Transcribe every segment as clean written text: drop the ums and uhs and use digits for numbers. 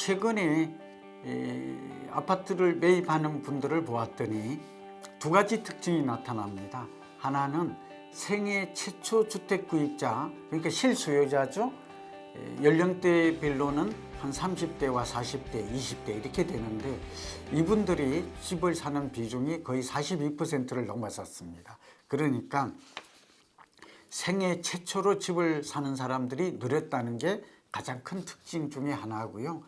최근에 아파트를 매입하는 분들을 보았더니 두 가지 특징이 나타납니다. 하나는 생애 최초 주택 구입자, 그러니까 실수요자죠. 연령대별로는 한 30대와 40대, 20대 이렇게 되는데 이분들이 집을 사는 비중이 거의 42%를 넘어섰습니다. 그러니까 생애 최초로 집을 사는 사람들이 늘었다는 게 가장 큰 특징 중에 하나고요.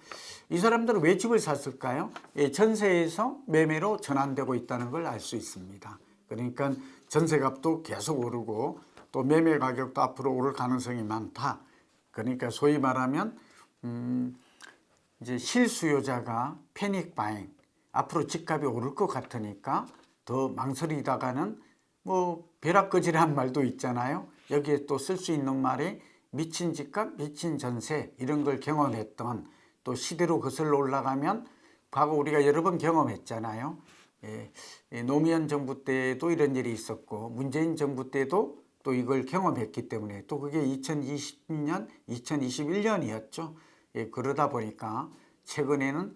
이 사람들은 왜 집을 샀을까요? 전세에서 매매로 전환되고 있다는 걸 알 수 있습니다. 그러니까 전세값도 계속 오르고 또 매매 가격도 앞으로 오를 가능성이 많다. 그러니까 소위 말하면 이제 실수요자가 패닉 바잉, 앞으로 집값이 오를 것 같으니까 더 망설이다가는 뭐 벼락거지라는 말도 있잖아요. 여기에 또 쓸 수 있는 말이 미친 집값, 미친 전세 이런 걸 경험했던, 또 시대로 거슬러 올라가면 과거 우리가 여러 번 경험했잖아요. 노무현 정부 때도 이런 일이 있었고 문재인 정부 때도 또 이걸 경험했기 때문에 또 그게 2020년, 2021년이었죠. 그러다 보니까 최근에는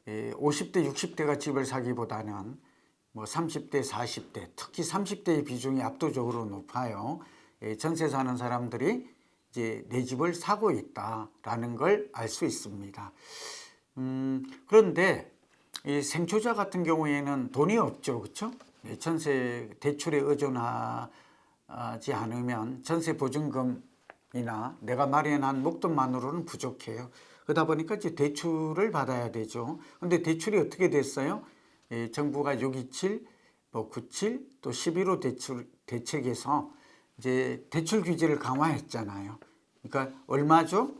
50대, 60대가 집을 사기보다는 뭐 30대, 40대, 특히 30대의 비중이 압도적으로 높아요. 전세 사는 사람들이 이제 내 집을 사고 있다라는 걸 알 수 있습니다. 그런데 이 생초자 같은 경우에는 돈이 없죠, 그렇죠? 전세 대출에 의존하지 않으면 전세 보증금이나 내가 마련한 목돈만으로는 부족해요. 그러다 보니까 이제 대출을 받아야 되죠. 그런데 대출이 어떻게 됐어요? 정부가 627, 뭐 97, 또 11호 대책에서 이제 대출 규제를 강화했잖아요. 그러니까 얼마죠?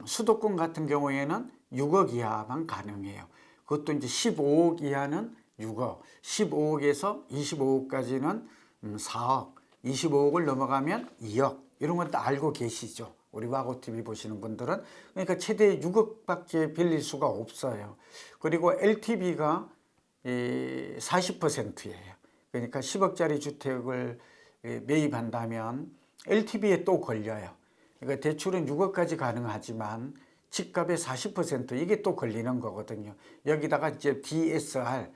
수도권 같은 경우에는 6억 이하만 가능해요. 그것도 이제 15억 이하는 6억, 15억에서 25억까지는 4억, 25억을 넘어가면 2억. 이런 건 다 알고 계시죠? 우리 와고TV 보시는 분들은. 그러니까 최대 6억밖에 빌릴 수가 없어요. 그리고 LTV가 40%예요. 그러니까 10억짜리 주택을 매입한다면 LTV에 또 걸려요. 그러니까 대출은 6억까지 가능하지만 집값의 40% 이게 또 걸리는 거거든요. 여기다가 이제 DSR,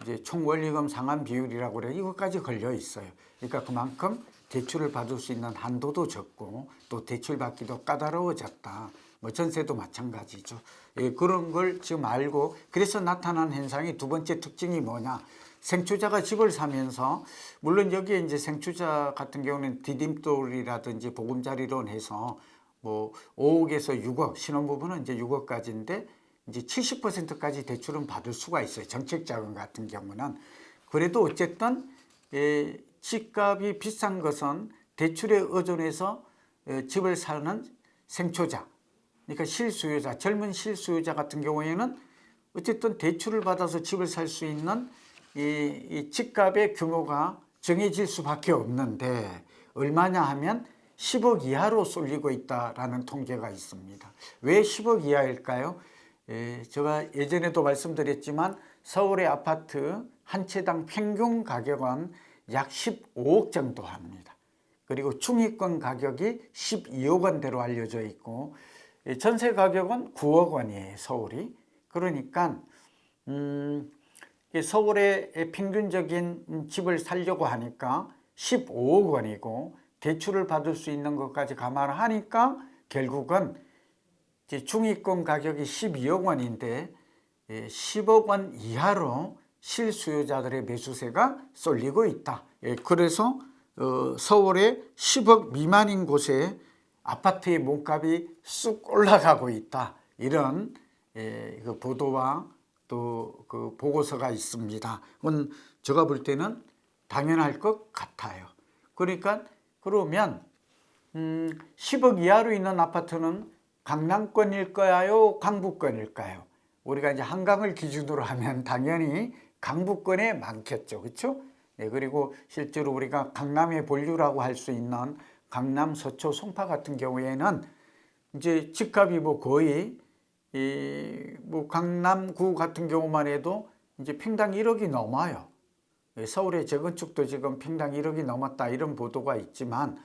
이제 총원리금 상환 비율이라고 그래, 이것까지 걸려 있어요. 그러니까 그만큼 대출을 받을 수 있는 한도도 적고 또 대출 받기도 까다로워졌다. 뭐 전세도 마찬가지죠. 그런 걸 지금 알고, 그래서 나타난 현상이 두 번째 특징이 뭐냐? 생초자가 집을 사면서, 물론 여기에 이제 생초자 같은 경우는 디딤돌이라든지 보금자리론 해서 뭐 5억에서 6억, 신혼부부는 이제 6억까지인데 이제 70%까지 대출은 받을 수가 있어요. 정책자금 같은 경우는. 그래도 어쨌든 집값이 비싼 것은 대출에 의존해서 집을 사는 생초자, 그러니까 실수요자, 젊은 실수요자 같은 경우에는 어쨌든 대출을 받아서 집을 살 수 있는 이 집값의 규모가 정해질 수밖에 없는데 얼마냐 하면 10억 이하로 쏠리고 있다라는 통계가 있습니다. 왜 10억 이하일까요? 제가 예전에도 말씀드렸지만 서울의 아파트 한 채당 평균 가격은 약 15억 정도 합니다. 그리고 중위권 가격이 12억 원대로 알려져 있고 전세 가격은 9억 원이에요, 서울이. 그러니까 서울의 평균적인 집을 살려고 하니까 15억 원이고 대출을 받을 수 있는 것까지 감안하니까 결국은 중위권 가격이 12억 원인데 10억 원 이하로 실수요자들의 매수세가 쏠리고 있다. 그래서 서울의 10억 미만인 곳에 아파트의 몸값이 쑥 올라가고 있다. 이런 그 보도와 또 그 보고서가 있습니다. 그건 제가 볼 때는 당연할 것 같아요. 그러니까 그러면 10억 이하로 있는 아파트는 강남권일까요? 강북권일까요? 우리가 이제 한강을 기준으로 하면 당연히 강북권에 많겠죠. 그렇죠? 그리고 실제로 우리가 강남의 본류라고 할 수 있는 강남, 서초, 송파 같은 경우에는 이제 집값이 뭐 거의 뭐 강남구 같은 경우만 해도 이제 평당 1억이 넘어요. 서울의 재건축도 지금 평당 1억이 넘었다 이런 보도가 있지만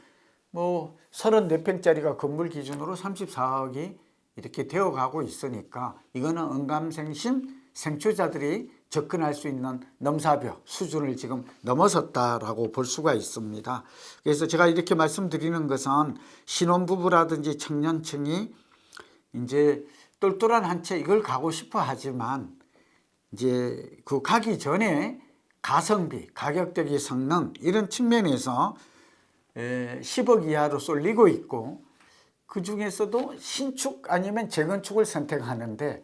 뭐 34평짜리가 건물 기준으로 34억이 이렇게 되어가고 있으니까 이거는 언감생심 생초자들이 접근할 수 있는 넘사벽 수준을 지금 넘어섰다라고 볼 수가 있습니다. 그래서 제가 이렇게 말씀드리는 것은 신혼부부라든지 청년층이 이제 똘똘한 한 채 이걸 가고 싶어 하지만 이제 그 가기 전에 가성비, 가격대비 성능 이런 측면에서 10억 이하로 쏠리고 있고 그 중에서도 신축 아니면 재건축을 선택하는데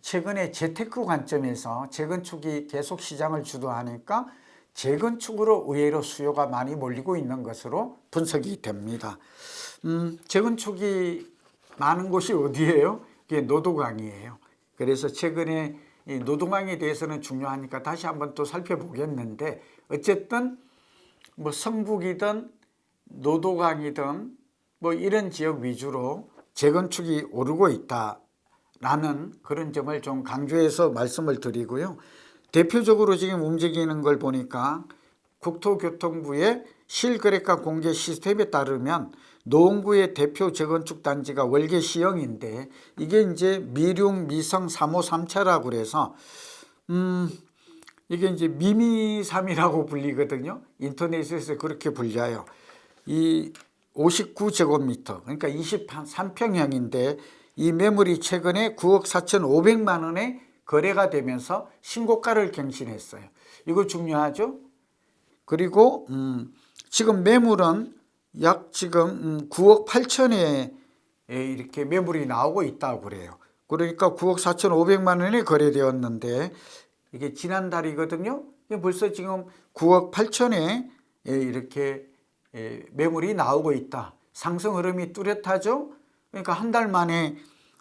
최근에 재테크 관점에서 재건축이 계속 시장을 주도하니까 재건축으로 의외로 수요가 많이 몰리고 있는 것으로 분석이 됩니다. 재건축이 많은 곳이 어디예요? 이게 노도강이에요. 그래서 최근에 이 노도강에 대해서는 중요하니까 다시 한번 또 살펴보겠는데 어쨌든 뭐 성북이든 노도강이든 뭐 이런 지역 위주로 재건축이 오르고 있다라는 그런 점을 좀 강조해서 말씀을 드리고요. 대표적으로 지금 움직이는 걸 보니까 국토교통부의 실거래가 공개 시스템에 따르면 노원구의 대표 재건축 단지가 월계시형인데 이게 이제 미륙, 미성, 3호, 3차라고 그래서 이게 이제 미미삼이라고 불리거든요. 인터넷에서 그렇게 불려요. 이 59제곱미터 그러니까 23평형인데 이 매물이 최근에 9억 4,500만 원에 거래가 되면서 신고가를 경신했어요. 이거 중요하죠. 그리고 지금 매물은 약 지금 9억 8천에 이렇게 매물이 나오고 있다고 그래요. 그러니까 9억 4,500만 원에 거래되었는데 이게 지난달이거든요. 벌써 지금 9억 8천에 이렇게 매물이 나오고 있다. 상승 흐름이 뚜렷하죠. 그러니까 한 달 만에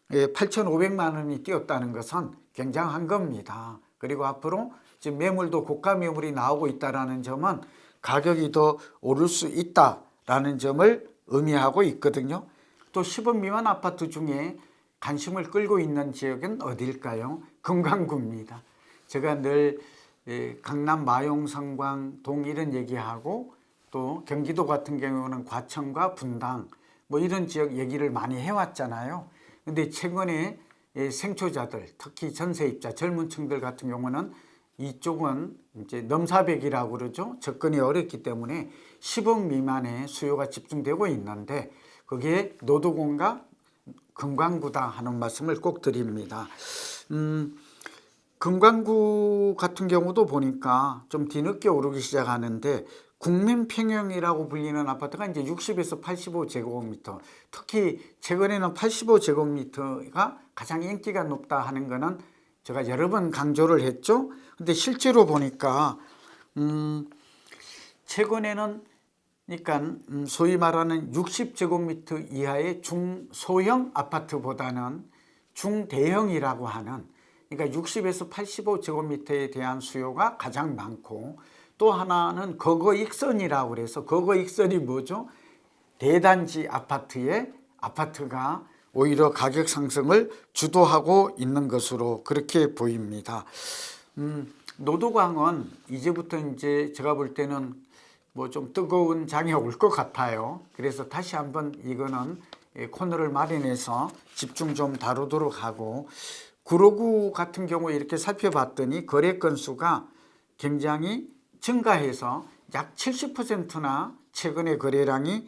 8,500만 원이 뛰었다는 것은 굉장한 겁니다. 그리고 앞으로 지금 매물도 고가 매물이 나오고 있다는 점은 가격이 더 오를 수 있다라는 점을 의미하고 있거든요. 또 10억 미만 아파트 중에 관심을 끌고 있는 지역은 어딜까요? 금강구입니다. 제가 늘 강남 마용, 성광, 동 이런 얘기하고 또 경기도 같은 경우는 과천과 분당 뭐 이런 지역 얘기를 많이 해왔잖아요. 근데 최근에 생초자들 특히 전세입자 젊은 층들 같은 경우는 이쪽은 이제 넘사벽이라고 그러죠. 접근이 어렵기 때문에 10억 미만의 수요가 집중되고 있는데 그게 노도공과 금강구다 하는 말씀을 꼭 드립니다. 금강구 같은 경우도 보니까 좀 뒤늦게 오르기 시작하는데 국민평형이라고 불리는 아파트가 이제 60에서 85제곱미터 특히 최근에는 85제곱미터가 가장 인기가 높다 하는 거는 제가 여러 번 강조를 했죠. 근데 실제로 보니까 최근에는 그러니까 소위 말하는 60제곱미터 이하의 중소형 아파트보다는 중대형이라고 하는 그러니까 60에서 85제곱미터에 대한 수요가 가장 많고 또 하나는 거거익선이라고 그래서 거거익선이 뭐죠? 대단지 아파트에 아파트가 오히려 가격 상승을 주도하고 있는 것으로 그렇게 보입니다. 노도강은 이제부터 이제 제가 볼 때는 뭐 좀 뜨거운 장이 올 것 같아요. 그래서 다시 한번 이거는 코너를 마련해서 집중 좀 다루도록 하고 구로구 같은 경우에 이렇게 살펴봤더니 거래 건수가 굉장히 증가해서 약 70%나 최근의 거래량이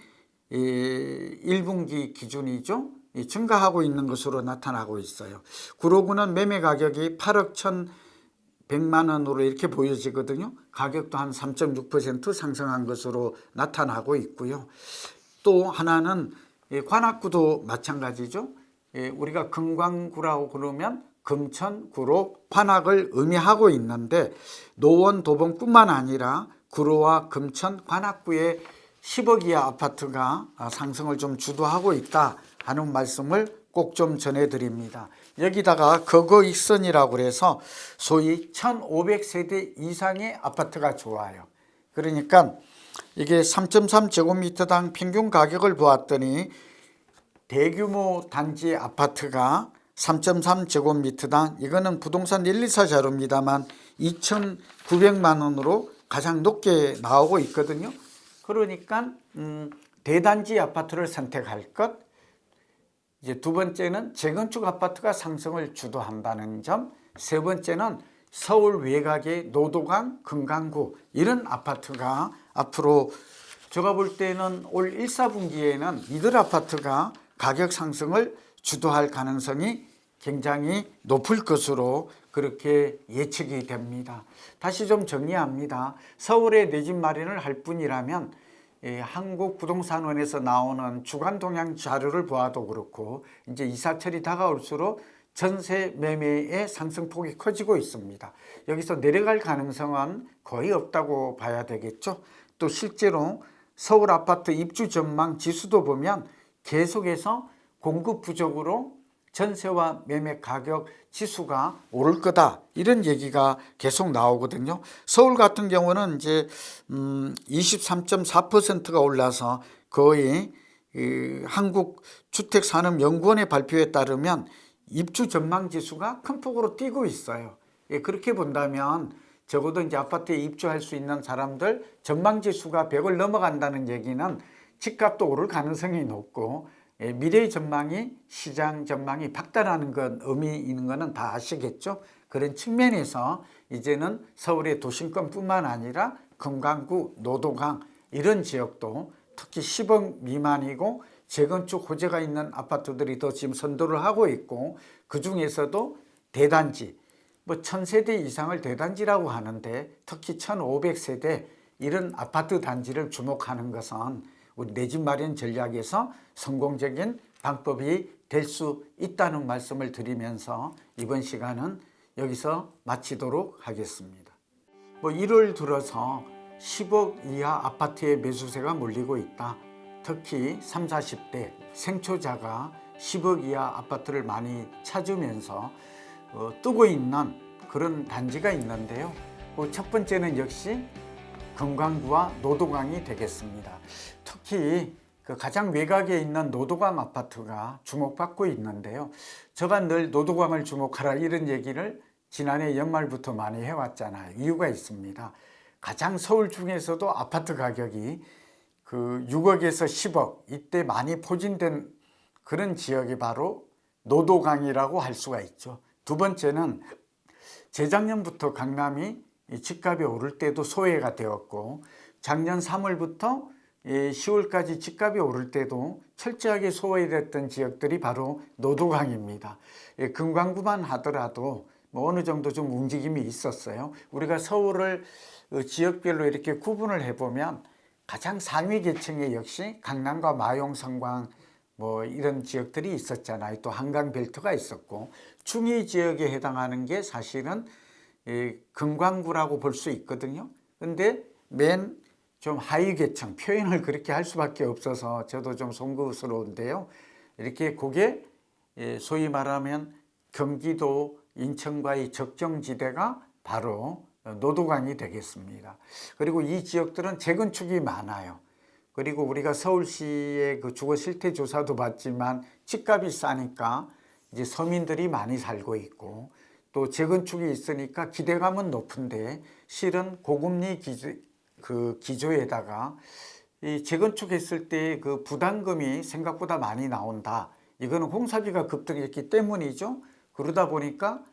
1분기 기준이죠. 증가하고 있는 것으로 나타나고 있어요. 구로구는 매매 가격이 8억 1,100만 원으로 이렇게 보여지거든요. 가격도 한 3.6% 상승한 것으로 나타나고 있고요. 또 하나는 관악구도 마찬가지죠. 우리가 금광구라고 그러면 금천, 구로, 관악을 의미하고 있는데 노원, 도봉뿐만 아니라 구로와 금천, 관악구의 10억 이하 아파트가 상승을 좀 주도하고 있다 하는 말씀을 꼭 좀 전해드립니다. 여기다가 거거익선이라고 해서 소위 1,500세대 이상의 아파트가 좋아요. 그러니까 이게 3.3제곱미터당 평균 가격을 보았더니 대규모 단지 아파트가 3.3제곱미터당 이거는 부동산 124 자료입니다만 2,900만 원으로 가장 높게 나오고 있거든요. 그러니까 대단지 아파트를 선택할 것 이제 두 번째는 재건축 아파트가 상승을 주도한다는 점, 세 번째는 서울 외곽의 노도강, 금강구 이런 아파트가 앞으로 제가 볼 때는 올 1, 4분기에는 이들 아파트가 가격 상승을 주도할 가능성이 굉장히 높을 것으로 그렇게 예측이 됩니다. 다시 좀 정리합니다. 서울에 내 집 마련을 할 뿐이라면 한국부동산원에서 나오는 주간 동향 자료를 보아도 그렇고 이제 이사철이 다가올수록 전세 매매의 상승폭이 커지고 있습니다. 여기서 내려갈 가능성은 거의 없다고 봐야 되겠죠. 또 실제로 서울 아파트 입주 전망 지수도 보면 계속해서 공급 부족으로 전세와 매매 가격 지수가 오를 거다 이런 얘기가 계속 나오거든요. 서울 같은 경우는 이제 23.4%가 올라서 거의 한국주택산업연구원의 발표에 따르면 입주 전망 지수가 큰 폭으로 뛰고 있어요. 그렇게 본다면 적어도 이제 아파트에 입주할 수 있는 사람들 전망 지수가 100을 넘어간다는 얘기는 집값도 오를 가능성이 높고 미래의 전망이 시장 전망이 박탈하는 건 의미 있는 거는 다 아시겠죠. 그런 측면에서 이제는 서울의 도심권뿐만 아니라 금강구, 노도강 이런 지역도 특히 10억 미만이고 재건축 호재가 있는 아파트들이 더 지금 선도를 하고 있고 그 중에서도 대단지 1000세대 이상을 대단지라고 하는데 특히 1500세대 이런 아파트 단지를 주목하는 것은 우리 내 집 마련 전략에서 성공적인 방법이 될 수 있다는 말씀을 드리면서 이번 시간은 여기서 마치도록 하겠습니다. 1월 들어서 10억 이하 아파트의 매수세가 몰리고 있다. 특히 30, 40대 생초자가 10억 이하 아파트를 많이 찾으면서 뜨고 있는 그런 단지가 있는데요. 첫 번째는 역시 금강구와 노도강이 되겠습니다. 특히 가장 외곽에 있는 노도강 아파트가 주목받고 있는데요. 제가 늘 노도강을 주목하라 이런 얘기를 지난해 연말부터 많이 해왔잖아요. 이유가 있습니다. 가장 서울 중에서도 아파트 가격이 6억에서 10억 이때 많이 포진된 그런 지역이 바로 노도강이라고 할 수가 있죠. 두 번째는 재작년부터 강남이 집값이 오를 때도 소외가 되었고 작년 3월부터 10월까지 집값이 오를 때도 철저하게 소외됐던 지역들이 바로 노도강입니다. 금강구만 하더라도 어느 정도 좀 움직임이 있었어요. 우리가 서울을 지역별로 이렇게 구분을 해보면 가장 상위 계층에 역시 강남과 마용, 성광 이런 지역들이 있었잖아요. 또 한강벨트가 있었고 중위 지역에 해당하는 게 사실은 금강구라고 볼 수 있거든요. 근데 맨 좀 하위 계층 표현을 그렇게 할 수밖에 없어서 저도 좀 송구스러운데요. 이렇게 그게 소위 말하면 경기도 인천과의 적정지대가 바로 노도강이 되겠습니다. 그리고 이 지역들은 재건축이 많아요. 그리고 우리가 서울시의 그 주거 실태 조사도 봤지만 집값이 싸니까 이제 서민들이 많이 살고 있고 또 재건축이 있으니까 기대감은 높은데 실은 고금리 기조에다가 이 재건축했을 때 그 부담금이 생각보다 많이 나온다. 이거는 공사비가 급등했기 때문이죠. 그러다 보니까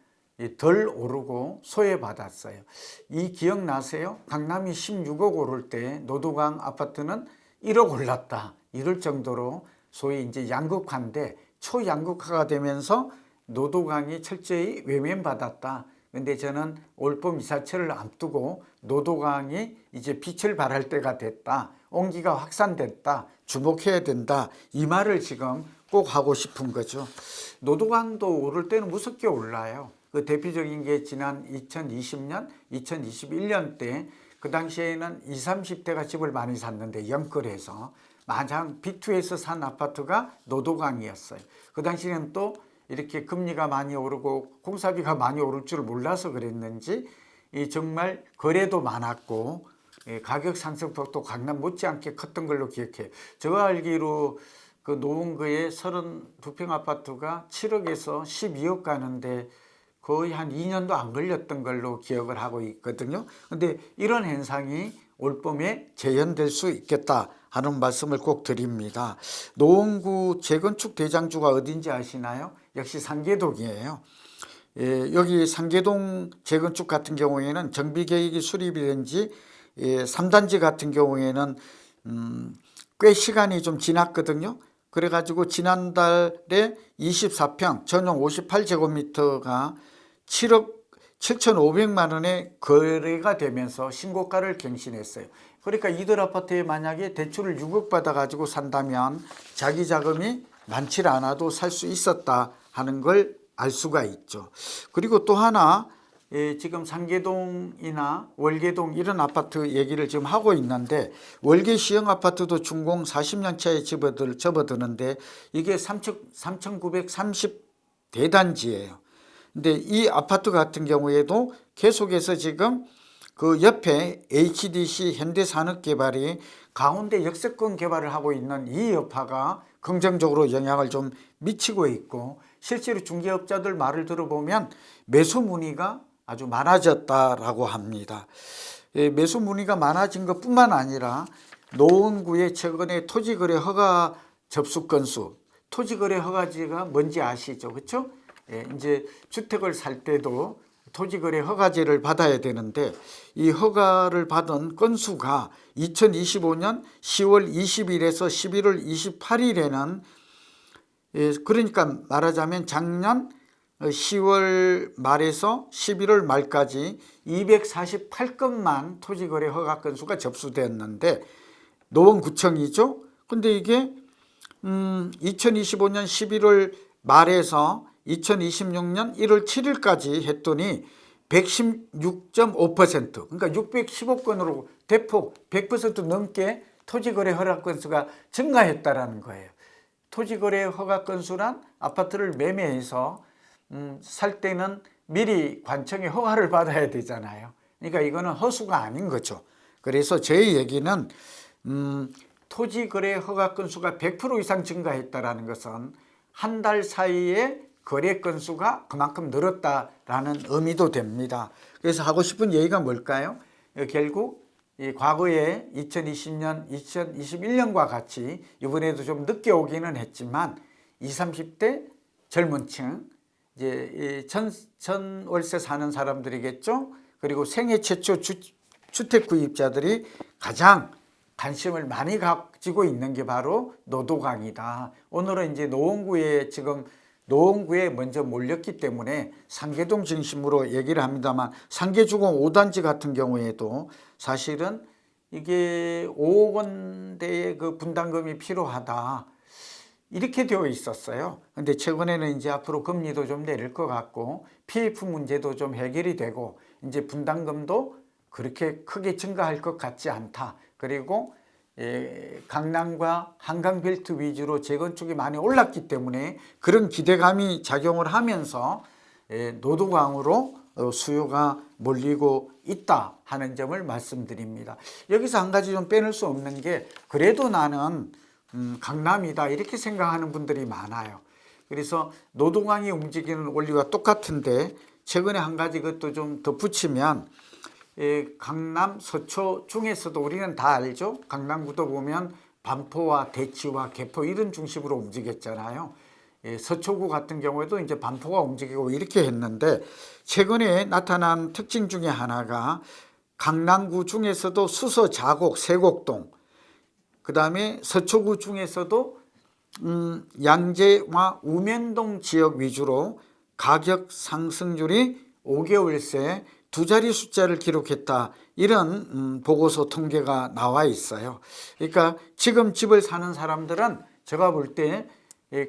덜 오르고 소외받았어요. 이 기억나세요? 강남이 16억 오를 때 노도강 아파트는 1억 올랐다. 이럴 정도로 소위 이제 양극화인데 초양극화가 되면서 노도강이 철저히 외면받았다. 근데 저는 올봄 이사철을 앞두고 노도강이 이제 빛을 발할 때가 됐다. 온기가 확산됐다. 주목해야 된다. 이 말을 지금 꼭 하고 싶은 거죠. 노도강도 오를 때는 무섭게 올라요. 그 대표적인 게 지난 2020년, 2021년 때 그 당시에는 20, 30대가 집을 많이 샀는데 영끌해서 마냥 B2에서 산 아파트가 노도강이었어요. 그 당시에는 또 이렇게 금리가 많이 오르고 공사비가 많이 오를 줄 몰라서 그랬는지 정말 거래도 많았고 가격 상승폭도 강남 못지않게 컸던 걸로 기억해요. 제가 알기로 그 노원구의 32평 아파트가 7억에서 12억 가는데 거의 한 2년도 안 걸렸던 걸로 기억을 하고 있거든요. 근데 이런 현상이 올봄에 재현될 수 있겠다 하는 말씀을 꼭 드립니다. 노원구 재건축 대장주가 어딘지 아시나요? 역시 상계동이에요. 여기 상계동 재건축 같은 경우에는 정비계획이 수립이 된 지 3단지 같은 경우에는 꽤 시간이 좀 지났거든요. 그래가지고 지난달에 24평 전용 58제곱미터가 7억 7,500만 원에 거래가 되면서 신고가를 갱신했어요. 그러니까 이들 아파트에 만약에 대출을 6억 받아가지고 산다면 자기 자금이 많지 않아도 살 수 있었다 하는 걸 알 수가 있죠. 그리고 또 하나, 지금 상계동이나 월계동 이런 아파트 얘기를 지금 하고 있는데, 월계 시형 아파트도 준공 40년 차에 접어드는데 이게 3,930 대단지예요. 근데 이 아파트 같은 경우에도 계속해서 지금 그 옆에 HDC 현대산업개발이 가운데 역세권 개발을 하고 있는 이 여파가 긍정적으로 영향을 좀 미치고 있고, 실제로 중개업자들 말을 들어보면 매수 문의가 아주 많아졌다라고 합니다. 매수 문의가 많아진 것뿐만 아니라 노원구의 최근에 토지거래 허가 접수 건수, 토지거래 허가제가 뭔지 아시죠? 그렇죠? 이제 주택을 살 때도 토지거래 허가제를 받아야 되는데 이 허가를 받은 건수가 2025년 10월 20일에서 11월 28일에는 그러니까 말하자면 작년 10월 말에서 11월 말까지 248건만 토지거래 허가 건수가 접수되었는데 노원구청이죠. 근데 이게 2025년 11월 말에서 2026년 1월 7일까지 했더니 116.5%, 그러니까 615건으로 대폭 100% 넘게 토지거래 허가 건수가 증가했다라는 거예요. 토지거래 허가 건수란 아파트를 매매해서 살 때는 미리 관청의 허가를 받아야 되잖아요. 그러니까 이거는 허수가 아닌 거죠. 그래서 저희 얘기는 토지거래 허가 건수가 100% 이상 증가했다라는 것은 한 달 사이에 거래 건수가 그만큼 늘었다라는 의미도 됩니다. 그래서 하고 싶은 얘기가 뭘까요? 결국 이 과거에 2020년, 2021년과 같이 이번에도 좀 늦게 오기는 했지만 20, 30대 젊은 층, 이제 전월세 사는 사람들이겠죠. 그리고 생애 최초 주택 구입자들이 가장 관심을 많이 가지고 있는 게 바로 노도강이다. 오늘은 이제 노원구에 먼저 몰렸기 때문에 상계동 중심으로 얘기를 합니다만, 상계주공 5단지 같은 경우에도 사실은 이게 5억 원대의 그 분담금이 필요하다 이렇게 되어 있었어요. 근데 최근에는 이제 앞으로 금리도 좀 내릴 것 같고 PF 문제도 좀 해결이 되고 이제 분담금도 그렇게 크게 증가할 것 같지 않다. 그리고 강남과 한강벨트 위주로 재건축이 많이 올랐기 때문에 그런 기대감이 작용을 하면서 노도강으로 수요가 몰리고 있다 하는 점을 말씀드립니다. 여기서 한 가지 좀 빼놓을 수 없는 게, 그래도 나는 강남이다 이렇게 생각하는 분들이 많아요. 그래서 노도강이 움직이는 원리와 똑같은데 최근에 한 가지 그것도 좀 덧붙이면, 강남 서초 중에서도 우리는 다 알죠. 강남구도 보면 반포와 대치와 개포 이런 중심으로 움직였잖아요. 서초구 같은 경우에도 이제 반포가 움직이고 이렇게 했는데, 최근에 나타난 특징 중에 하나가 강남구 중에서도 수서 자곡 세곡동, 그 다음에 서초구 중에서도 양재와 우면동 지역 위주로 가격 상승률이 5개월새 두 자리 숫자를 기록했다, 이런 보고서 통계가 나와 있어요. 그러니까 지금 집을 사는 사람들은 제가 볼 때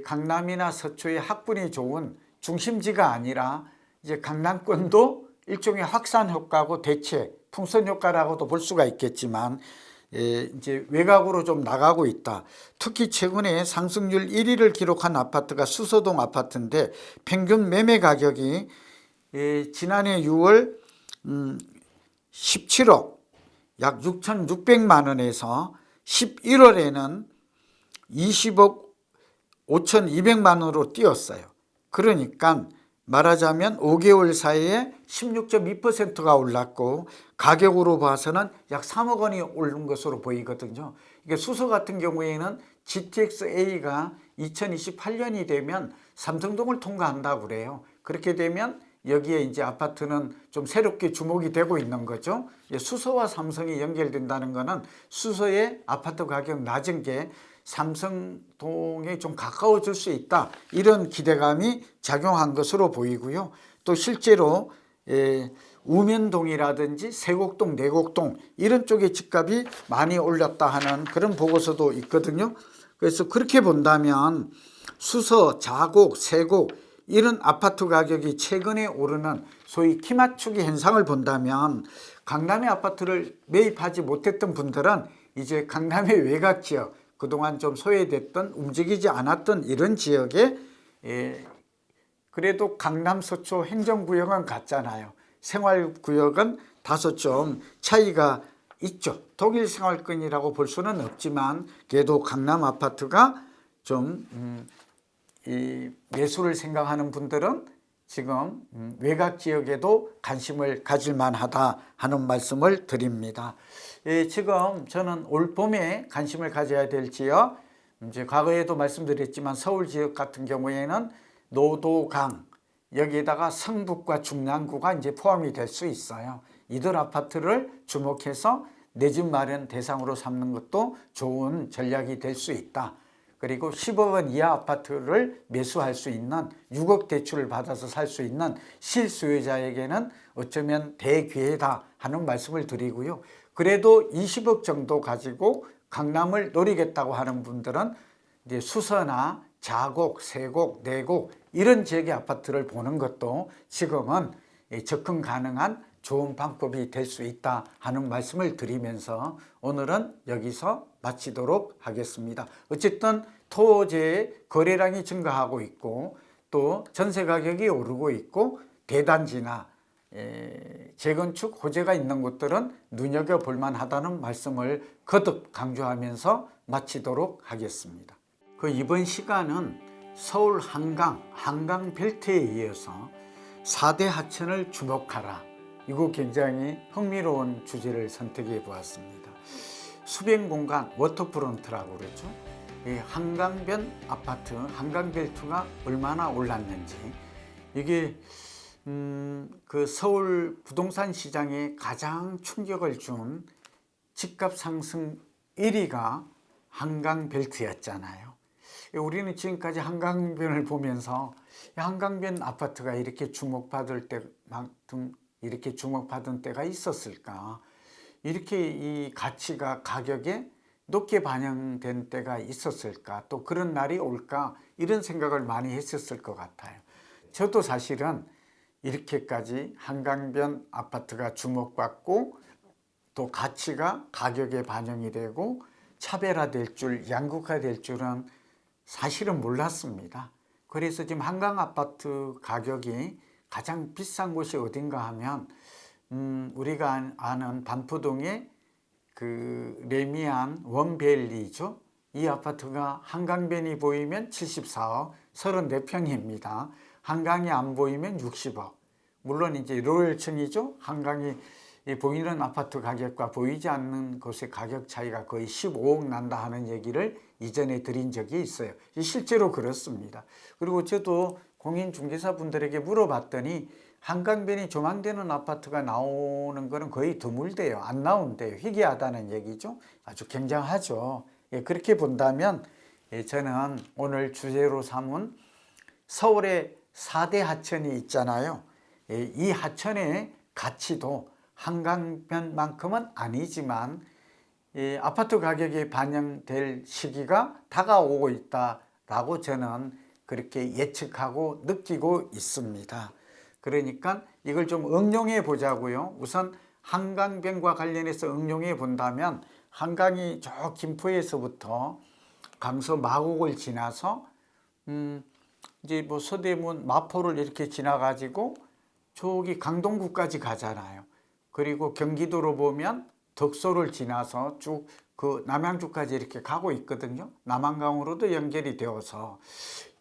강남이나 서초의 학군이 좋은 중심지가 아니라 이제 강남권도 일종의 확산 효과고 대체 풍선 효과라고도 볼 수가 있겠지만 이제 외곽으로 좀 나가고 있다. 특히 최근에 상승률 1위를 기록한 아파트가 수서동 아파트인데 평균 매매 가격이 지난해 6월 17억 약 6,600만 원에서 11월에는 20억 5,200만 원으로 뛰었어요. 그러니까 말하자면 5개월 사이에 16.2%가 올랐고 가격으로 봐서는 약 3억 원이 오른 것으로 보이거든요. 이게 수소 같은 경우에는 GTX-A가 2028년이 되면 삼성동을 통과한다고 그래요. 그렇게 되면 여기에 이제 아파트는 좀 새롭게 주목이 되고 있는 거죠. 수소와 삼성이 연결된다는 것은 수소의 아파트 가격 낮은 게 삼성동에 좀 가까워질 수 있다, 이런 기대감이 작용한 것으로 보이고요. 또 실제로 우면동이라든지 세곡동, 내곡동 이런 쪽의 집값이 많이 올랐다 하는 그런 보고서도 있거든요. 그래서 그렇게 본다면 수서, 자곡, 세곡 이런 아파트 가격이 최근에 오르는 소위 키맞추기 현상을 본다면 강남의 아파트를 매입하지 못했던 분들은 이제 강남의 외곽 지역, 그동안 좀 소외됐던, 움직이지 않았던 이런 지역에 그래도 강남 서초 행정구역은 같잖아요. 생활구역은 다소 좀 차이가 있죠. 독일 생활권이라고 볼 수는 없지만 그래도 강남 아파트가 좀 이 매수를 생각하는 분들은 지금 외곽 지역에도 관심을 가질 만하다 하는 말씀을 드립니다. 지금 저는 올 봄에 관심을 가져야 될 지역, 이제 과거에도 말씀드렸지만 서울 지역 같은 경우에는 노도강, 여기에다가 성북과 중랑구가 이제 포함이 될 수 있어요. 이들 아파트를 주목해서 내 집 마련 대상으로 삼는 것도 좋은 전략이 될 수 있다. 그리고 10억 원 이하 아파트를 매수할 수 있는, 6억 대출을 받아서 살 수 있는 실수요자에게는 어쩌면 대기회다 하는 말씀을 드리고요. 그래도 20억 정도 가지고 강남을 노리겠다고 하는 분들은 이제 수서나 자곡, 세곡, 내곡 이런 지역의 아파트를 보는 것도 지금은 접근 가능한 좋은 방법이 될 수 있다 하는 말씀을 드리면서 오늘은 여기서 마치도록 하겠습니다. 어쨌든 토지의 거래량이 증가하고 있고 또 전세 가격이 오르고 있고 대단지나 재건축 호재가 있는 곳들은 눈여겨볼 만하다는 말씀을 거듭 강조하면서 마치도록 하겠습니다. 이번 시간은 서울 한강 벨트에 이어서 4대 하천을 주목하라, 이거 굉장히 흥미로운 주제를 선택해 보았습니다. 수변공간 워터프론트라고 그러죠. 이 한강변 아파트, 한강벨트가 얼마나 올랐는지, 이게 그 서울 부동산 시장에 가장 충격을 준 집값 상승 1위가 한강벨트였잖아요. 우리는 지금까지 한강변을 보면서 한강변 아파트가 이렇게 주목받을 때만큼 이렇게 주목받은 때가 있었을까, 이렇게 이 가치가 가격에 높게 반영된 때가 있었을까, 또 그런 날이 올까, 이런 생각을 많이 했었을 것 같아요. 저도 사실은 이렇게까지 한강변 아파트가 주목받고 또 가치가 가격에 반영이 되고 차별화될 줄, 양극화될 줄은 사실은 몰랐습니다. 그래서 지금 한강 아파트 가격이 가장 비싼 곳이 어딘가 하면 우리가 아는 반포동의 그 레미안 원밸리죠. 이 아파트가 한강변이 보이면 74억, 34평입니다. 한강이 안 보이면 60억. 물론 이제 로열층이죠. 한강이 보이는 아파트 가격과 보이지 않는 곳의 가격 차이가 거의 15억 난다 하는 얘기를 이전에 드린 적이 있어요. 실제로 그렇습니다. 그리고 저도 공인중개사분들에게 물어봤더니 한강변이 조망되는 아파트가 나오는 것은 거의 드물대요. 안 나온대요. 희귀하다는 얘기죠. 아주 굉장하죠. 그렇게 본다면 저는 오늘 주제로 삼은 서울의 4대 하천이 있잖아요. 이 하천의 가치도 한강변만큼은 아니지만 아파트 가격이 반영될 시기가 다가오고 있다라고 저는 그렇게 예측하고 느끼고 있습니다. 그러니까 이걸 좀 응용해 보자고요. 우선 한강변과 관련해서 응용해 본다면 한강이 저 김포에서부터 강서 마곡을 지나서 이제 뭐 서대문 마포를 이렇게 지나가지고 저기 강동구까지 가잖아요. 그리고 경기도로 보면 덕소를 지나서 쭉 그 남양주까지 이렇게 가고 있거든요. 남한강으로도 연결이 되어서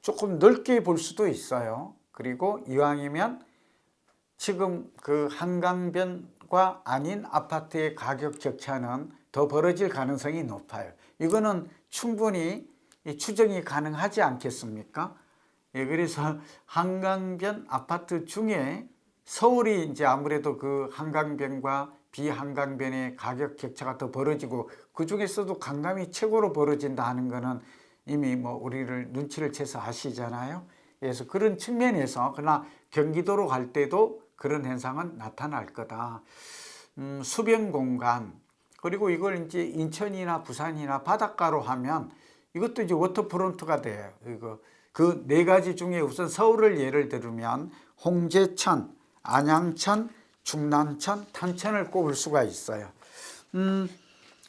조금 넓게 볼 수도 있어요. 그리고 이왕이면 지금 그 한강변과 아닌 아파트의 가격 격차는 더 벌어질 가능성이 높아요. 이거는 충분히 추정이 가능하지 않겠습니까? 예, 그래서 한강변 아파트 중에 서울이 이제 아무래도 그 한강변과 비한강변의 가격 격차가 더 벌어지고 그 중에서도 강남이 최고로 벌어진다 하는 거는 이미 뭐 우리를 눈치를 채서 아시잖아요. 그래서 그런 측면에서 그러나 경기도로 갈 때도 그런 현상은 나타날 거다. 수변 공간 그리고 이걸 이제 인천이나 부산이나 바닷가로 하면 이것도 이제 워터프론트가 돼요. 이거 그 네 가지 중에 우선 서울을 예를 들면 홍제천, 안양천, 중랑천, 탄천을 꼽을 수가 있어요.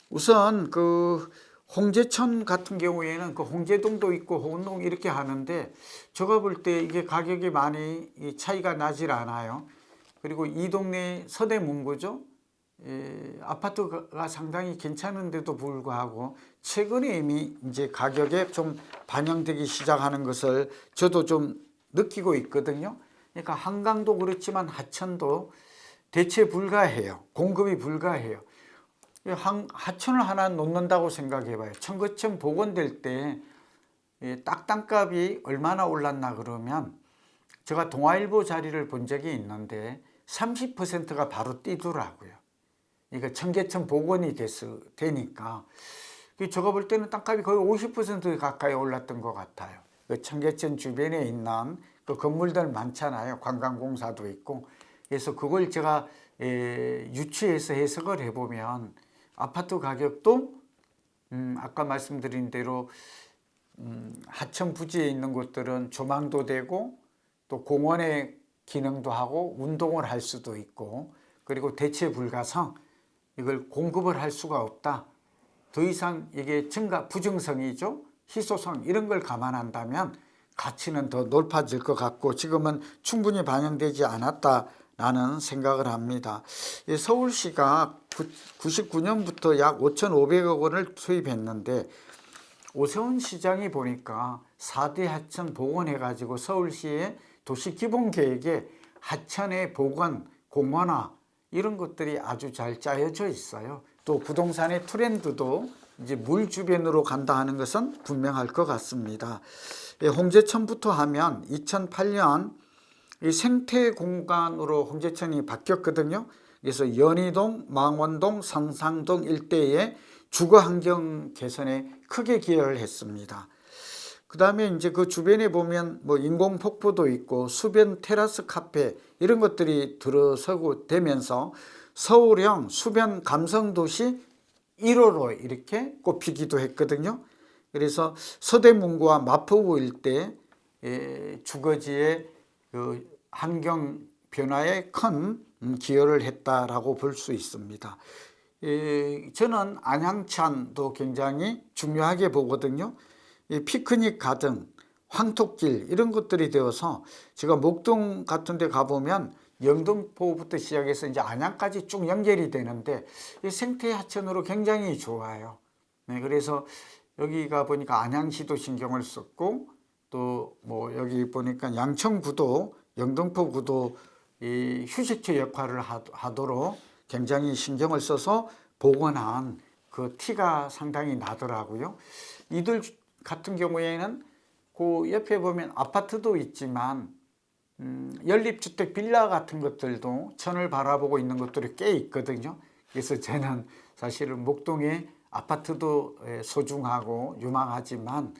우선 그 홍제천 같은 경우에는 그 홍제동도 있고 호운동 이렇게 하는데 제가 볼 때 이게 가격이 많이 차이가 나질 않아요. 그리고 이 동네 서대문구죠. 아파트가 상당히 괜찮은데도 불구하고 최근에 이미 이제 가격에 좀 반영되기 시작하는 것을 저도 좀 느끼고 있거든요. 그러니까 한강도 그렇지만 하천도 대체 불가해요. 공급이 불가해요. 하천을 하나 놓는다고 생각해 봐요. 청계천 복원될 때 딱 땅값이 얼마나 올랐나 그러면 제가 동아일보 자리를 본 적이 있는데 30%가 바로 뛰더라고요. 그러니까 청계천 복원이 되니까 제가 볼 때는 땅값이 거의 50% 가까이 올랐던 것 같아요. 그 청계천 주변에 있는 그 건물들 많잖아요. 관광공사도 있고. 그래서 그걸 제가 유추해서 해석을 해보면 아파트 가격도 아까 말씀드린 대로 하천 부지에 있는 곳들은 조망도 되고 또 공원의 기능도 하고 운동을 할 수도 있고 그리고 대체 불가성 이걸 공급을 할 수가 없다. 더 이상 이게 부증성이죠. 희소성 이런 걸 감안한다면 가치는 더 높아질 것 같고 지금은 충분히 반영되지 않았다라는 생각을 합니다. 서울시가 99년부터 약 5,500억 원을 투입했는데 오세훈 시장이 보니까 4대 하천 복원해가지고 서울시의 도시기본계획에 하천의 복원, 공원화 이런 것들이 아주 잘 짜여져 있어요. 또 부동산의 트렌드도 이제 물 주변으로 간다 하는 것은 분명할 것 같습니다. 홍제천부터 하면 2008년 이 생태 공간으로 홍제천이 바뀌었거든요. 그래서 연희동, 망원동, 상상동 일대의 주거 환경 개선에 크게 기여를 했습니다. 그 다음에 이제 그 주변에 보면 뭐 인공 폭포도 있고 수변 테라스 카페 이런 것들이 들어서고 되면서 서울형 수변 감성도시 1호로 이렇게 꼽히기도 했거든요. 그래서 서대문구와 마포구 일대 주거지의 그 환경 변화에 큰 기여를 했다라고 볼 수 있습니다. 저는 안양천도 굉장히 중요하게 보거든요. 피크닉 가든, 황토길 이런 것들이 되어서 제가 목동 같은 데 가보면 영등포부터 시작해서 이제 안양까지 쭉 연결이 되는데 생태 하천으로 굉장히 좋아요. 네, 그래서 여기가 보니까 안양시도 신경을 썼고 또 뭐 여기 보니까 양천구도 영등포구도 이 휴식처 역할을 하도록 굉장히 신경을 써서 복원한 그 티가 상당히 나더라고요. 이들 같은 경우에는 그 옆에 보면 아파트도 있지만 연립주택 빌라 같은 것들도 천을 바라보고 있는 것들이 꽤 있거든요. 그래서 저는 사실은 목동의 아파트도 소중하고 유망하지만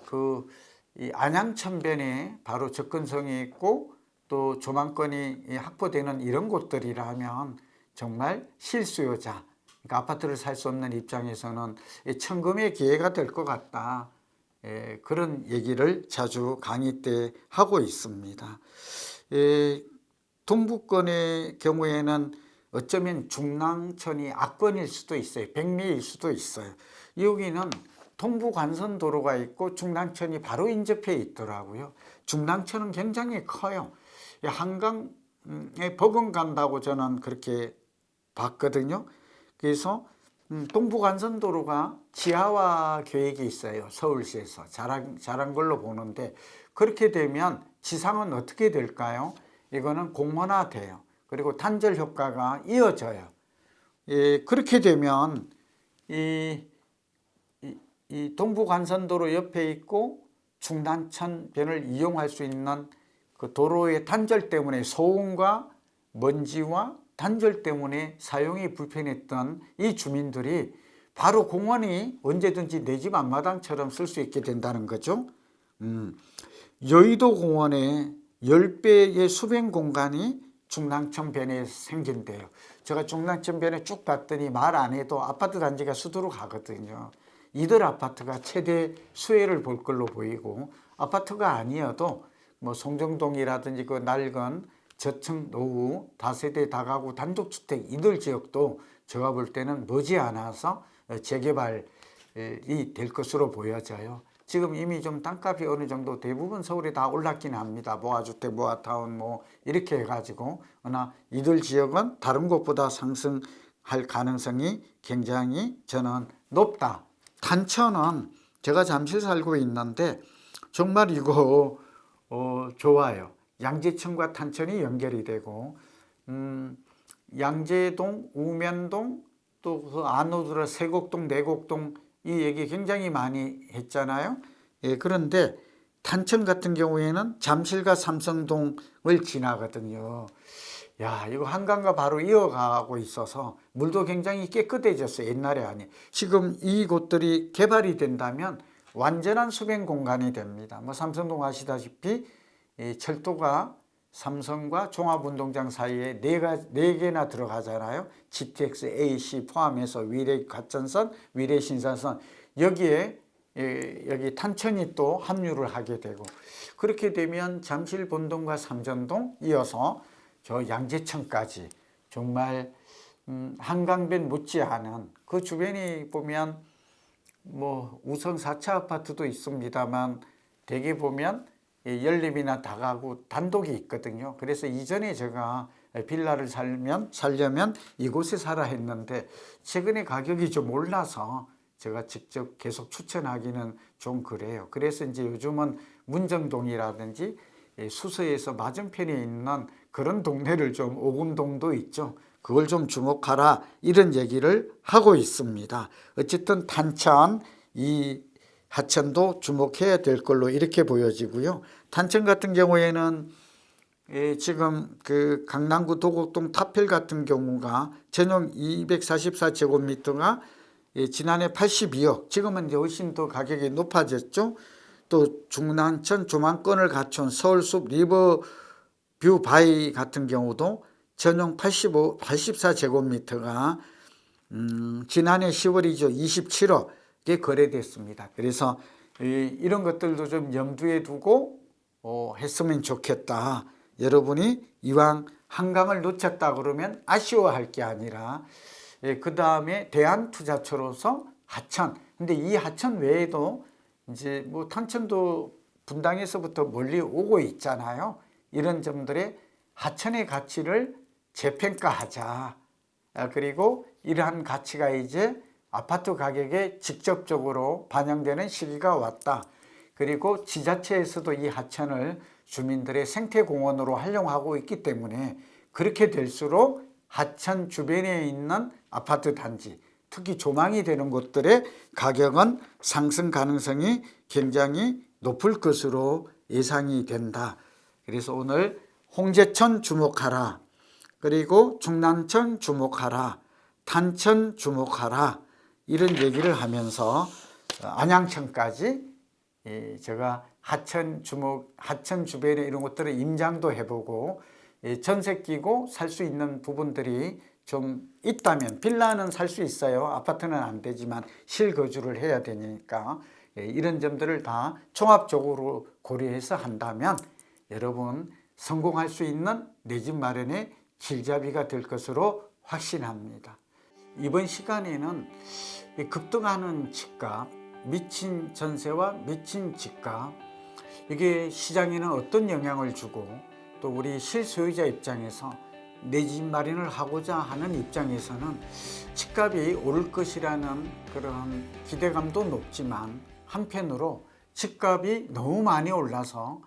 그 이 안양천변에 바로 접근성이 있고 또 조망권이 확보되는 이런 곳들이라면 정말 실수요자, 그러니까 아파트를 살 수 없는 입장에서는 천금의 기회가 될 것 같다. 그런 얘기를 자주 강의 때 하고 있습니다. 동부권의 경우에는 어쩌면 중랑천이 압권일 수도 있어요. 백미일 수도 있어요. 여기는 동부간선도로가 있고 중랑천이 바로 인접해 있더라고요. 중랑천은 굉장히 커요. 한강에 버금간다고 저는 그렇게 봤거든요. 그래서 동부간선도로가 지하화 계획이 있어요. 서울시에서 잘한 걸로 보는데 그렇게 되면 지상은 어떻게 될까요? 이거는 공원화돼요. 그리고 단절 효과가 이어져요. 그렇게 되면 이 동부간선도로 옆에 있고 중랑천변을 이용할 수 있는 그 도로의 단절 때문에 소음과 먼지와 단절 때문에 사용이 불편했던 이 주민들이 바로 공원이 언제든지 내 집 앞마당처럼 쓸 수 있게 된다는 거죠. 여의도 공원의 10배의 수변 공간이 중랑천변에 생긴대요. 제가 중랑천변에 쭉 봤더니 말 안 해도 아파트 단지가 수두룩 하거든요. 이들 아파트가 최대 수혜를 볼 걸로 보이고, 아파트가 아니어도 뭐 송정동이라든지 그 낡은 저층 노후 다세대 다가구 단독주택 이들 지역도 제가 볼 때는 머지않아서 재개발이 될 것으로 보여져요. 지금 이미 좀 땅값이 어느 정도 대부분 서울에 다 올랐긴 합니다. 모아주택, 모아타운 뭐 이렇게 해가지고. 그러나 이들 지역은 다른 곳보다 상승할 가능성이 굉장히 저는 높다. 탄천은 제가 잠실 살고 있는데 정말 이거 좋아요. 양재천과 탄천이 연결이 되고, 양재동, 우면동, 또 그 안으로 들어 세곡동, 내곡동 이 얘기 굉장히 많이 했잖아요. 그런데 탄천 같은 경우에는 잠실과 삼성동을 지나거든요. 야, 이거 한강과 바로 이어가고 있어서 물도 굉장히 깨끗해졌어요. 옛날에 아니. 지금 이곳들이 개발이 된다면 완전한 수변 공간이 됩니다. 뭐 삼성동 아시다시피 철도가 삼성과 종합운동장 사이에 네 개나 들어가잖아요. GTX, AC 포함해서 위례 과천선, 위례 신사선, 여기에 여기 탄천이 또 합류를 하게 되고, 그렇게 되면 잠실 본동과 삼전동 이어서 저 양재천까지 정말 한강변 못지않은 그 주변이 보면 뭐 우성 4차 아파트도 있습니다만 대개 보면 연립이나 다가구 단독이 있거든요. 그래서 이전에 제가 빌라를 살려면 이곳에 살아 했는데 최근에 가격이 좀 올라서 제가 직접 계속 추천하기는 좀 그래요. 그래서 이제 요즘은 문정동이라든지 수서에서 맞은편에 있는 그런 동네를 좀, 오금동도 있죠. 그걸 좀 주목하라, 이런 얘기를 하고 있습니다. 어쨌든 탄천, 이 하천도 주목해야 될 걸로 이렇게 보여지고요. 탄천 같은 경우에는 지금 그 강남구 도곡동 타펠 같은 경우가 전용 244제곱미터가 지난해 82억, 지금은 이제 훨씬 더 가격이 높아졌죠. 또 중랑천 조망권을 갖춘 서울숲 리버뷰 바이 같은 경우도 전용 84제곱미터가 지난해 10월이죠. 27억에 거래됐습니다. 그래서 이런 것들도 좀 염두에 두고 했으면 좋겠다. 여러분이 이왕 한강을 놓쳤다 그러면 아쉬워할 게 아니라, 그 다음에 대한투자처로서 하천, 근데 이 하천 외에도 이제 뭐 탄천도 분당에서부터 멀리 오고 있잖아요. 이런 점들의 하천의 가치를 재평가하자. 그리고 이러한 가치가 이제 아파트 가격에 직접적으로 반영되는 시기가 왔다. 그리고 지자체에서도 이 하천을 주민들의 생태공원으로 활용하고 있기 때문에 그렇게 될수록 하천 주변에 있는 아파트 단지, 특히 조망이 되는 곳들의 가격은 상승 가능성이 굉장히 높을 것으로 예상이 된다. 그래서 오늘 홍제천 주목하라, 그리고 중랑천 주목하라, 탄천 주목하라, 이런 얘기를 하면서 안양천까지 제가 하천 주변에 이런 것들을 임장도 해보고 전세 끼고 살 수 있는 부분들이 좀 있다면, 빌라는 살 수 있어요. 아파트는 안 되지만 실거주를 해야 되니까 이런 점들을 다 종합적으로 고려해서 한다면 여러분 성공할 수 있는 내 집 마련의 길잡이가 될 것으로 확신합니다. 이번 시간에는 급등하는 집값, 미친 전세와 미친 집값, 이게 시장에는 어떤 영향을 주고, 또 우리 실소유자 입장에서 내 집 마련을 하고자 하는 입장에서는 집값이 오를 것이라는 그런 기대감도 높지만, 한편으로 집값이 너무 많이 올라서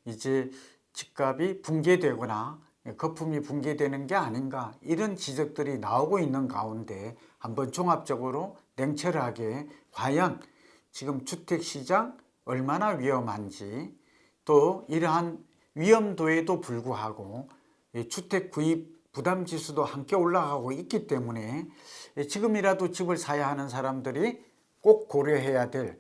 이제 집값이 붕괴되거나 거품이 붕괴되는 게 아닌가, 이런 지적들이 나오고 있는 가운데 한번 종합적으로 냉철하게 과연 지금 주택시장 얼마나 위험한지, 또 이러한 위험도에도 불구하고 주택 구입 부담 지수도 함께 올라가고 있기 때문에 지금이라도 집을 사야 하는 사람들이 꼭 고려해야 될,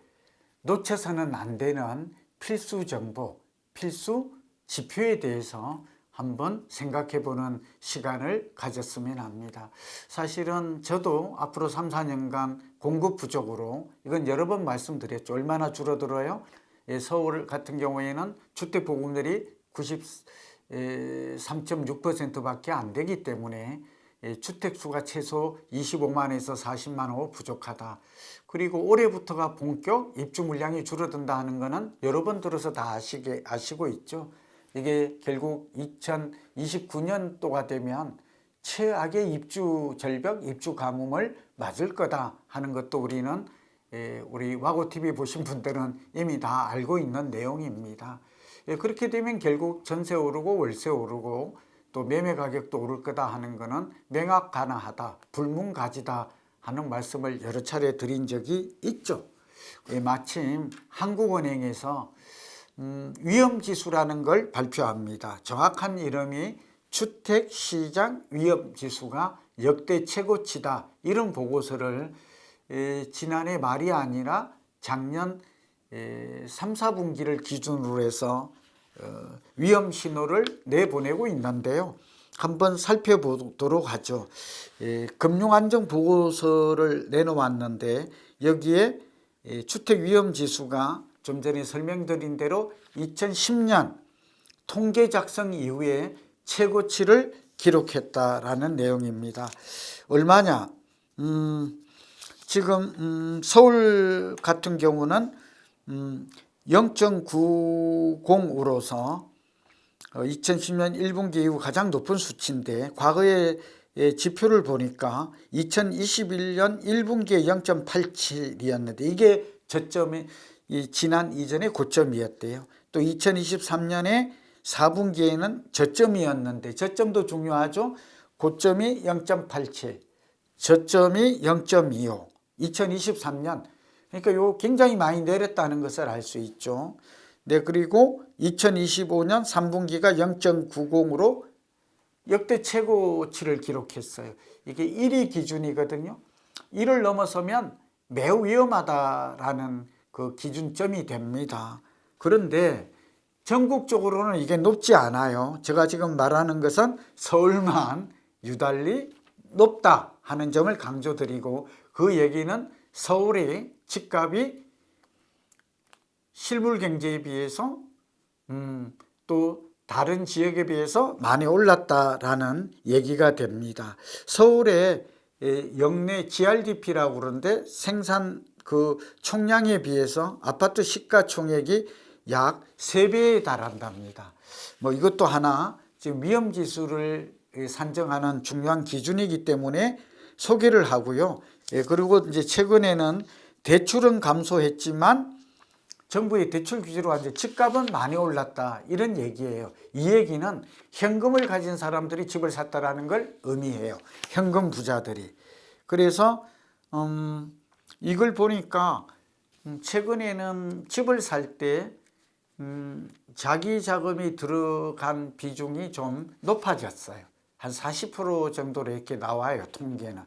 놓쳐서는 안 되는 필수 정보, 필수 지표에 대해서 한번 생각해 보는 시간을 가졌으면 합니다. 사실은 저도 앞으로 3, 4년간 공급 부족으로, 이건 여러 번 말씀드렸죠. 얼마나 줄어들어요? 서울 같은 경우에는 주택 보급률이 93.6%밖에 안 되기 때문에 주택수가 최소 25만에서 40만 호 부족하다. 그리고 올해부터가 본격 입주 물량이 줄어든다 하는 것은 여러 번 들어서 다 아시고 있죠. 이게 결국 2029년도가 되면 최악의 입주 절벽, 입주 가뭄을 맞을 거다 하는 것도 우리는 우리 와고TV 보신 분들은 이미 다 알고 있는 내용입니다. 그렇게 되면 결국 전세 오르고 월세 오르고 또 매매 가격도 오를 거다 하는 것은 명확가능하다, 불문가지다 하는 말씀을 여러 차례 드린 적이 있죠. 마침 한국은행에서 위험지수라는 걸 발표합니다. 정확한 이름이 주택시장 위험지수가 역대 최고치다, 이런 보고서를 지난해 말이 아니라 작년 3, 4분기를 기준으로 해서 위험 신호를 내보내고 있는데요. 한번 살펴보도록 하죠. 금융안정보고서를 내놓았는데 여기에 주택위험지수가 좀 전에 설명드린 대로 2010년 통계 작성 이후에 최고치를 기록했다라는 내용입니다. 얼마냐? 지금 서울 같은 경우는 0.90으로서 2010년 1분기 이후 가장 높은 수치인데, 과거의 지표를 보니까 2021년 1분기에 0.87이었는데 이게 저점이 지난 이전의 고점이었대요. 또 2023년에 4분기에는 저점이었는데, 저점도 중요하죠. 고점이 0.87, 저점이 0.25, 2023년, 그러니까 요 굉장히 많이 내렸다는 것을 알 수 있죠. 네, 그리고 2025년 3분기가 0.90으로 역대 최고치를 기록했어요. 이게 1위 기준이거든요. 1을 넘어서면 매우 위험하다라는 그 기준점이 됩니다. 그런데 전국적으로는 이게 높지 않아요. 제가 지금 말하는 것은 서울만 유달리 높다 하는 점을 강조드리고, 그 얘기는 서울의 집값이 실물 경제에 비해서 또 다른 지역에 비해서 많이 올랐다라는 얘기가 됩니다. 서울의 역내 GRDP라고 그러는데 생산 그 총량에 비해서 아파트 시가총액이 약 3배에 달한답니다. 뭐 이것도 하나 지금 위험지수를 산정하는 중요한 기준이기 때문에 소개를 하고요. 그리고 이제 최근에는 대출은 감소했지만 정부의 대출 규제로 이제 집값은 많이 올랐다, 이런 얘기예요. 이 얘기는 현금을 가진 사람들이 집을 샀다라는 걸 의미해요. 현금 부자들이. 그래서 이걸 보니까 최근에는 집을 살 때 자기 자금이 들어간 비중이 좀 높아졌어요. 한 40% 정도로 이렇게 나와요, 통계는.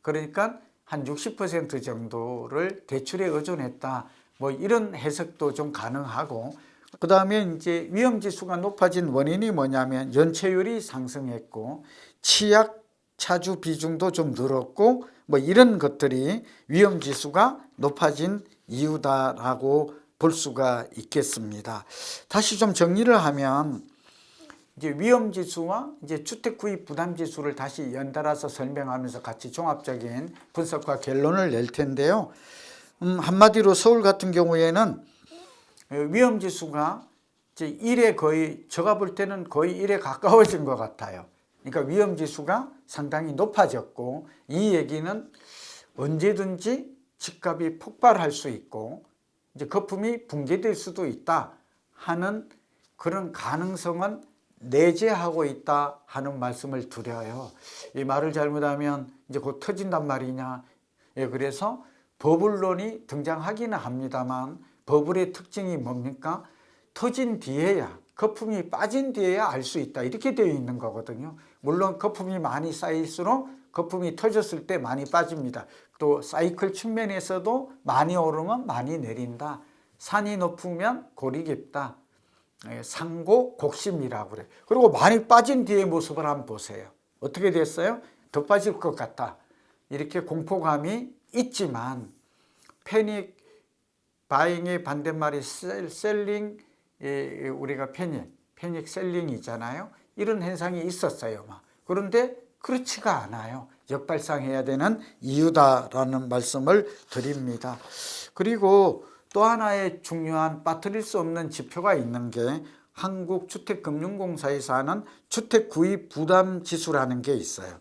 그러니까 한 60% 정도를 대출에 의존했다, 뭐 이런 해석도 좀 가능하고, 그 다음에 이제 위험지수가 높아진 원인이 뭐냐면 연체율이 상승했고 치약 차주 비중도 좀 늘었고, 뭐 이런 것들이 위험지수가 높아진 이유다라고 볼 수가 있겠습니다. 다시 좀 정리를 하면 이제 위험지수와 이제 주택 구입 부담 지수를 다시 연달아서 설명하면서 같이 종합적인 분석과 결론을 낼 텐데요. 한마디로 서울 같은 경우에는 위험지수가 이제 1에 거의, 제가 볼 때는 거의 1에 가까워진 것 같아요. 그러니까 위험지수가 상당히 높아졌고, 이 얘기는 언제든지 집값이 폭발할 수 있고 이제 거품이 붕괴될 수도 있다 하는 그런 가능성은 내재하고 있다 하는 말씀을 드려요. 이 말을 잘못하면 이제 곧 터진단 말이냐. 예, 그래서 버블론이 등장하기는 합니다만 버블의 특징이 뭡니까? 터진 뒤에야, 거품이 빠진 뒤에야 알 수 있다, 이렇게 되어 있는 거거든요. 물론 거품이 많이 쌓일수록 거품이 터졌을 때 많이 빠집니다. 또 사이클 측면에서도 많이 오르면 많이 내린다. 산이 높으면 골이 깊다. 상고 곡심이라고 그래요. 그리고 많이 빠진 뒤의 모습을 한번 보세요. 어떻게 됐어요? 더 빠질 것 같다. 이렇게 공포감이 있지만 패닉 바잉의 반대말이 셀링, 우리가 패닉 셀링이잖아요. 이런 현상이 있었어요. 그런데 그렇지가 않아요. 역발상해야 되는 이유다라는 말씀을 드립니다. 그리고 또 하나의 중요한 빠뜨릴 수 없는 지표가 있는 게 한국주택금융공사에서 하는 주택구입부담지수라는 게 있어요.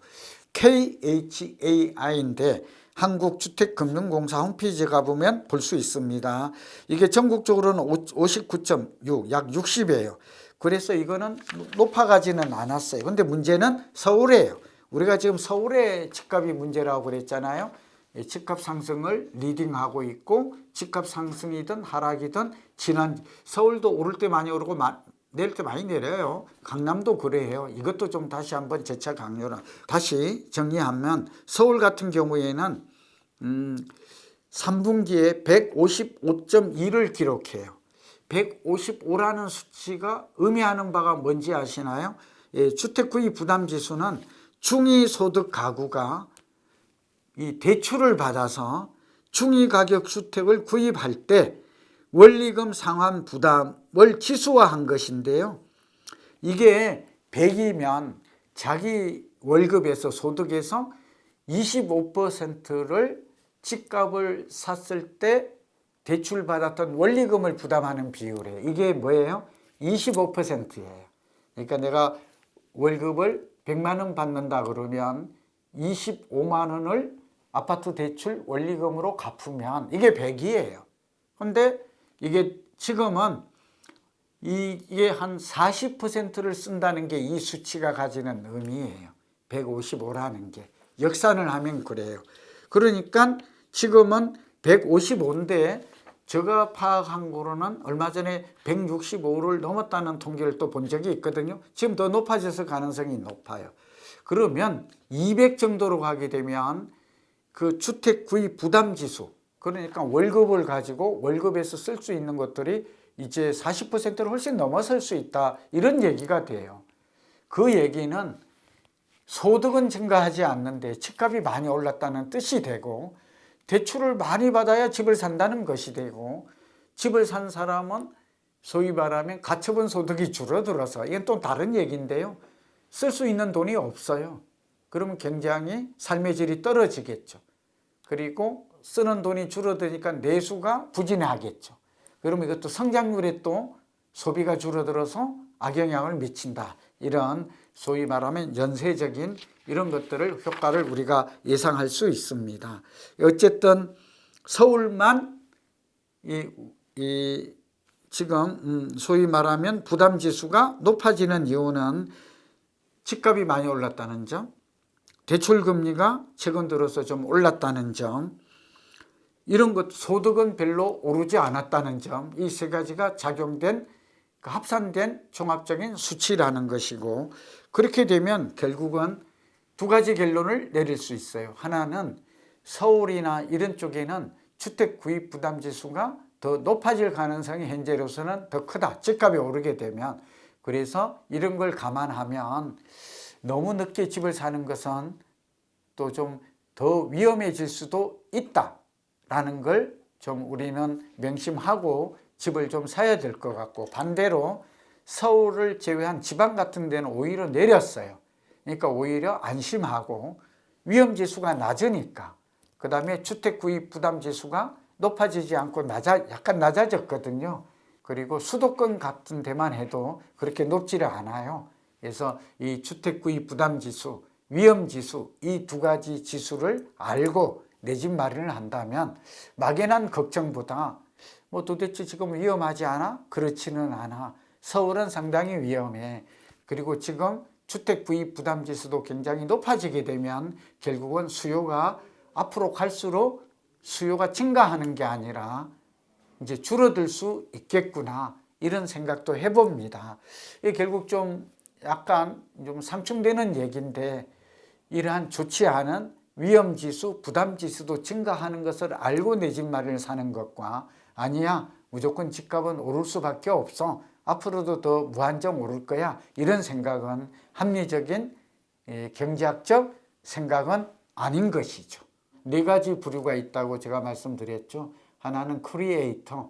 KHAI인데 한국주택금융공사 홈페이지에 가보면 볼 수 있습니다. 이게 전국적으로는 59.6, 약 60이에요. 그래서 이거는 높아가지는 않았어요. 근데 문제는 서울이에요. 우리가 지금 서울의 집값이 문제라고 그랬잖아요. 집값 상승을 리딩하고 있고, 집값 상승이든 하락이든 지난 서울도 오를 때 많이 오르고 내릴 때 많이 내려요. 강남도 그래요. 이것도 좀 다시 한번 재차 강조를. 다시 정리하면 서울 같은 경우에는 3분기에 155.2를 기록해요. 155라는 수치가 의미하는 바가 뭔지 아시나요? 주택구입 부담지수는 중위소득 가구가 이 대출을 받아서 중위가격 주택을 구입할 때 원리금 상환 부담을 지수화한 것인데요. 이게 100이면 자기 월급에서 소득에서 25%를 집값을 샀을 때 대출받았던 원리금을 부담하는 비율이에요. 이게 뭐예요? 25%예요. 그러니까 내가 월급을 100만 원 받는다 그러면 25만 원을 아파트 대출 원리금으로 갚으면 이게 100이에요. 근데 이게 지금은 이게 한 40%를 쓴다는 게 이 수치가 가지는 의미예요. 155라는 게. 역산을 하면 그래요. 그러니까 지금은 155인데 제가 파악한 거로는 얼마 전에 165를 넘었다는 통계를 또 본 적이 있거든요. 지금 더 높아졌을 가능성이 높아요. 그러면 200 정도로 가게 되면 그 주택 구입 부담 지수, 그러니까 월급을 가지고 월급에서 쓸 수 있는 것들이 이제 40%를 훨씬 넘어설 수 있다, 이런 얘기가 돼요. 그 얘기는 소득은 증가하지 않는데 집값이 많이 올랐다는 뜻이 되고, 대출을 많이 받아야 집을 산다는 것이 되고, 집을 산 사람은 소위 말하면 가처분 소득이 줄어들어서, 이건 또 다른 얘기인데요, 쓸 수 있는 돈이 없어요. 그러면 굉장히 삶의 질이 떨어지겠죠. 그리고 쓰는 돈이 줄어드니까 내수가 부진하겠죠. 그러면 이것도 성장률에 또 소비가 줄어들어서 악영향을 미친다. 이런 소위 말하면 연쇄적인 이런 것들을, 효과를 우리가 예상할 수 있습니다. 어쨌든 서울만 지금 소위 말하면 부담지수가 높아지는 이유는 집값이 많이 올랐다는 점, 대출금리가 최근 들어서 좀 올랐다는 점, 이런 것, 소득은 별로 오르지 않았다는 점, 이 세 가지가 작용된 합산된 종합적인 수치라는 것이고, 그렇게 되면 결국은 두 가지 결론을 내릴 수 있어요. 하나는 서울이나 이런 쪽에는 주택 구입 부담 지수가 더 높아질 가능성이 현재로서는 더 크다, 집값이 오르게 되면. 그래서 이런 걸 감안하면 너무 늦게 집을 사는 것은 또 좀 더 위험해질 수도 있다라는 걸 좀 우리는 명심하고 집을 좀 사야 될 것 같고, 반대로 서울을 제외한 지방 같은 데는 오히려 내렸어요. 그러니까 오히려 안심하고, 위험지수가 낮으니까, 그 다음에 주택 구입 부담 지수가 높아지지 않고 약간 낮아졌거든요. 그리고 수도권 같은 데만 해도 그렇게 높지를 않아요. 그래서 이 주택 구입 부담 지수, 위험 지수, 이 두 가지 지수를 알고 내 집 마련을 한다면 막연한 걱정보다 뭐 도대체 지금 위험하지 않아? 그렇지는 않아. 서울은 상당히 위험해. 그리고 지금 주택 구입 부담 지수도 굉장히 높아지게 되면 결국은 수요가 앞으로 갈수록 수요가 증가하는 게 아니라 이제 줄어들 수 있겠구나, 이런 생각도 해봅니다. 이게 결국 좀 약간 좀 상충되는 얘기인데, 이러한 좋지 않은 위험지수, 부담지수도 증가하는 것을 알고 내 집 마련을 사는 것과, 아니야 무조건 집값은 오를 수밖에 없어, 앞으로도 더 무한정 오를 거야, 이런 생각은 합리적인 경제학적 생각은 아닌 것이죠. 네 가지 부류가 있다고 제가 말씀드렸죠. 하나는 크리에이터,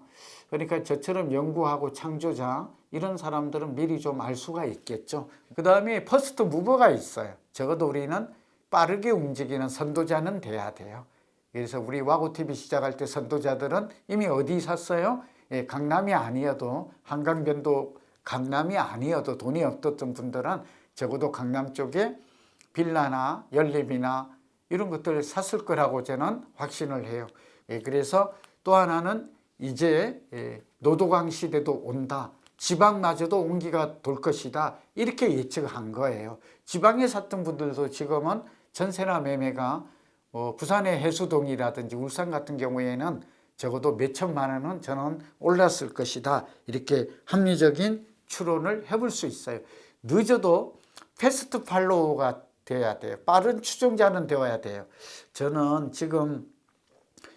그러니까 저처럼 연구하고 창조자, 이런 사람들은 미리 좀 알 수가 있겠죠. 그 다음에 퍼스트 무버가 있어요. 적어도 우리는 빠르게 움직이는 선도자는 돼야 돼요. 그래서 우리 와고TV 시작할 때 선도자들은 이미 어디 샀어요? 강남이 아니어도, 한강변도 강남이 아니어도 돈이 없었던 분들은 적어도 강남 쪽에 빌라나 연립이나 이런 것들을 샀을 거라고 저는 확신을 해요. 그래서 또 하나는 이제 노도강 시대도 온다, 지방마저도 온기가 돌 것이다, 이렇게 예측한 거예요. 지방에 샀던 분들도 지금은 전세나 매매가 부산의 해수동이라든지 울산 같은 경우에는 적어도 몇 천만 원은 저는 올랐을 것이다, 이렇게 합리적인 추론을 해볼 수 있어요. 늦어도 패스트 팔로우가 돼야 돼요. 빠른 추종자는 되어야 돼요. 저는 지금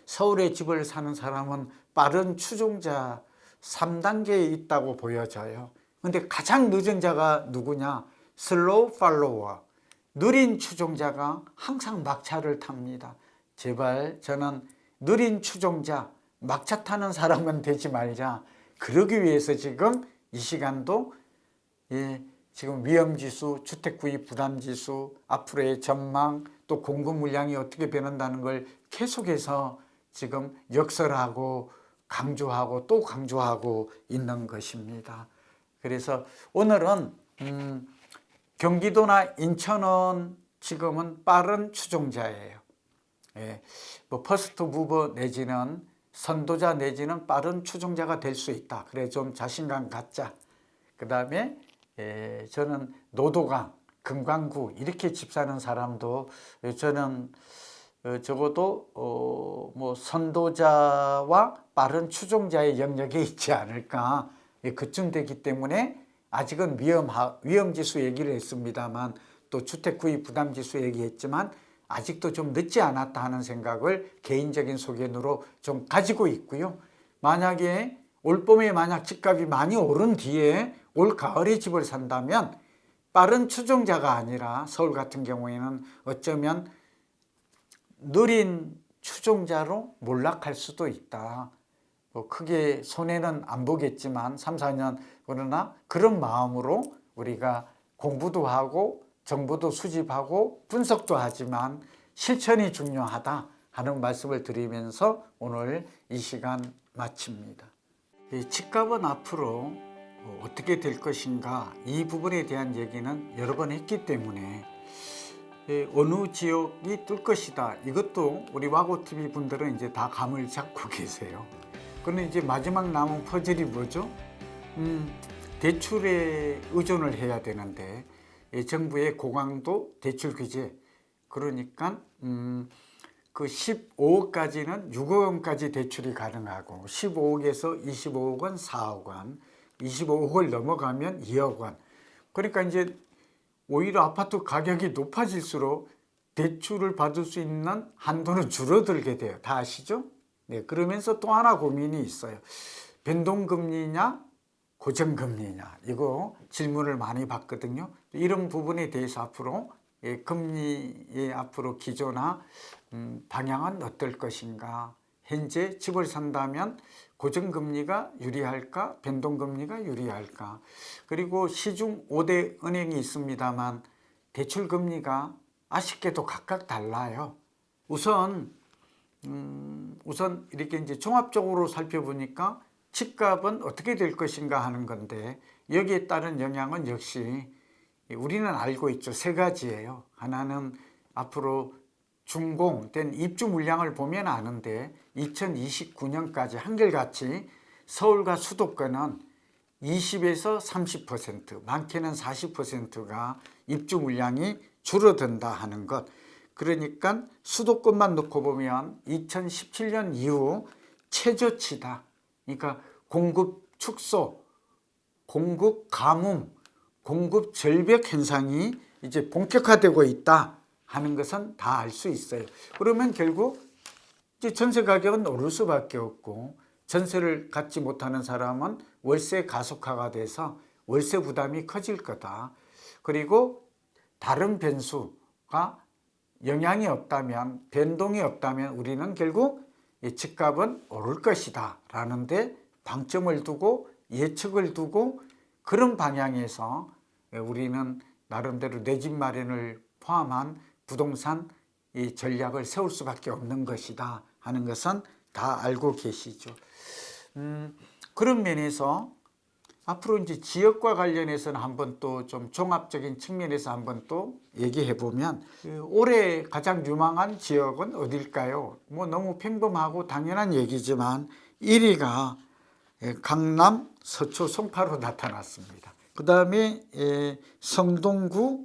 서울에 집을 사는 사람은 빠른 추종자 3단계에 있다고 보여져요. 근데 가장 늦은 자가 누구냐? 슬로우 팔로워, 느린 추종자가 항상 막차를 탑니다. 제발 저는 느린 추종자, 막차 타는 사람은 되지 말자. 그러기 위해서 지금 이 시간도 지금 위험지수, 주택구입 부담지수, 앞으로의 전망, 또 공급 물량이 어떻게 변한다는 걸 계속해서 지금 역설하고 강조하고 또 강조하고 있는 것입니다. 그래서 오늘은 경기도나 인천은 지금은 빠른 추종자예요. 뭐 퍼스트 무버 내지는 선도자 내지는 빠른 추종자가 될 수 있다. 그래 좀 자신감 갖자. 그 다음에 저는 노도강, 금강구 이렇게 집 사는 사람도 저는 적어도 뭐 선도자와 빠른 추종자의 영역에 있지 않을까, 그쯤 되기 때문에 아직은 위험지수 얘기를 했습니다만, 또 주택구입 부담지수 얘기했지만 아직도 좀 늦지 않았다 하는 생각을 개인적인 소견으로 좀 가지고 있고요. 만약에 올봄에 만약 집값이 많이 오른 뒤에 올 가을에 집을 산다면 빠른 추종자가 아니라 서울 같은 경우에는 어쩌면 느린 추종자로 몰락할 수도 있다. 뭐 크게 손해는 안 보겠지만 3, 4년, 그러나 그런 마음으로 우리가 공부도 하고 정보도 수집하고 분석도 하지만 실천이 중요하다 하는 말씀을 드리면서 오늘 이 시간 마칩니다. 집값은 앞으로 어떻게 될 것인가, 이 부분에 대한 얘기는 여러 번 했기 때문에 어느 지역이 뜰 것이다, 이것도 우리 와고TV 분들은 이제 다 감을 잡고 계세요. 그런데 이제 마지막 남은 퍼즐이 뭐죠? 대출에 의존을 해야 되는데 정부의 고강도 대출 규제, 그러니까 그 15억까지는 6억 원까지 대출이 가능하고 15억에서 25억 원, 4억 원, 25억을 넘어가면 2억 원. 그러니까 이제 오히려 아파트 가격이 높아질수록 대출을 받을 수 있는 한도는 줄어들게 돼요. 다 아시죠? 네, 그러면서 또 하나 고민이 있어요. 변동금리냐 고정금리냐, 이거 질문을 많이 받거든요. 이런 부분에 대해서 앞으로 금리의 앞으로 기조나 방향은 어떨 것인가, 현재 집을 산다면 고정금리가 유리할까 변동금리가 유리할까, 그리고 시중 5대 은행이 있습니다만 대출금리가 아쉽게도 각각 달라요. 우선 이렇게 이제 종합적으로 살펴보니까 집값은 어떻게 될 것인가 하는 건데, 여기에 따른 영향은 역시 우리는 알고 있죠. 세 가지예요. 하나는 앞으로 준공된 입주 물량을 보면 아는데 2029년까지 한결같이 서울과 수도권은 20에서 30%, 많게는 40%가 입주 물량이 줄어든다 하는 것. 그러니까 수도권만 놓고 보면 2017년 이후 최저치다. 그러니까 공급 축소, 공급 가뭄, 공급 절벽 현상이 이제 본격화되고 있다 하는 것은 다 알 수 있어요. 그러면 결국 이제 전세 가격은 오를 수밖에 없고, 전세를 갖지 못하는 사람은 월세 가속화가 돼서 월세 부담이 커질 거다. 그리고 다른 변수가 영향이 없다면, 변동이 없다면 우리는 결국 이 집값은 오를 것이다 라는데 방점을 두고 예측을 두고 그런 방향에서 우리는 나름대로 내 집 마련을 포함한 부동산 이 전략을 세울 수밖에 없는 것이다 하는 것은 다 알고 계시죠. 그런 면에서 앞으로 이제 지역과 관련해서는 한번 또 좀 종합적인 측면에서 한번 또 얘기해 보면, 올해 가장 유망한 지역은 어딜까요? 뭐 너무 평범하고 당연한 얘기지만 1위가 강남 서초 송파로 나타났습니다. 그 다음에 성동구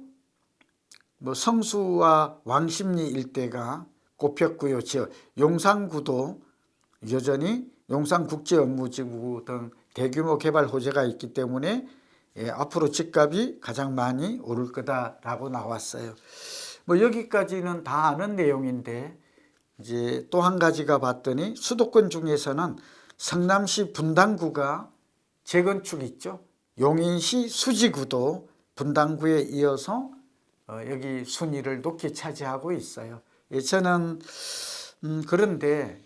뭐 성수와 왕십리 일대가 꼽혔고요. 지역 용산구도 여전히 용산국제업무지구 등 대규모 개발 호재가 있기 때문에 앞으로 집값이 가장 많이 오를 거다라고 나왔어요. 뭐 여기까지는 다 아는 내용인데, 이제 또 한 가지가 봤더니 수도권 중에서는 성남시 분당구가 재건축 있죠. 용인시 수지구도 분당구에 이어서 여기 순위를 높게 차지하고 있어요. 저는 그런데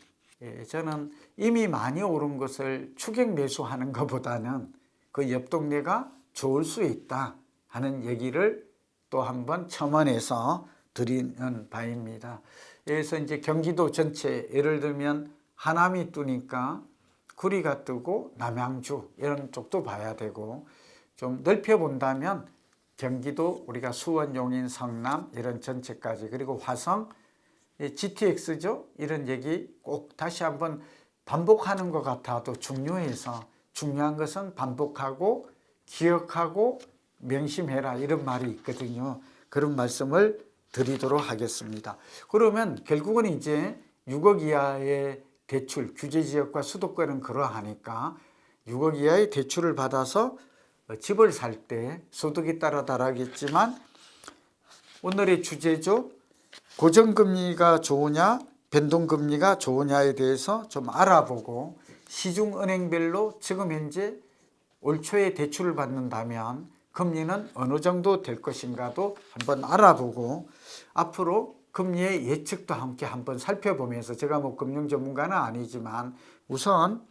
저는 이미 많이 오른 것을 추격 매수하는 것보다는 그 옆 동네가 좋을 수 있다 하는 얘기를 또 한번 첨언해서 드리는 바입니다. 그래서 이제 경기도 전체, 예를 들면 하남이 뜨니까 구리가 뜨고 남양주 이런 쪽도 봐야 되고, 좀 넓혀 본다면 경기도 우리가 수원, 용인, 성남 이런 전체까지, 그리고 화성, GTX죠. 이런 얘기 꼭 다시 한번 반복하는 것 같아도 중요해서, 중요한 것은 반복하고 기억하고 명심해라 이런 말이 있거든요. 그런 말씀을 드리도록 하겠습니다. 그러면 결국은 이제 6억 이하의 대출, 규제지역과 수도권은 그러하니까 6억 이하의 대출을 받아서 집을 살 때 소득에 따라 다르겠지만, 오늘의 주제죠. 고정금리가 좋으냐 변동금리가 좋으냐에 대해서 좀 알아보고, 시중은행별로 지금 현재 올 초에 대출을 받는다면 금리는 어느 정도 될 것인가도 한번 알아보고, 앞으로 금리의 예측도 함께 한번 살펴보면서, 제가 뭐 금융 전문가는 아니지만 우선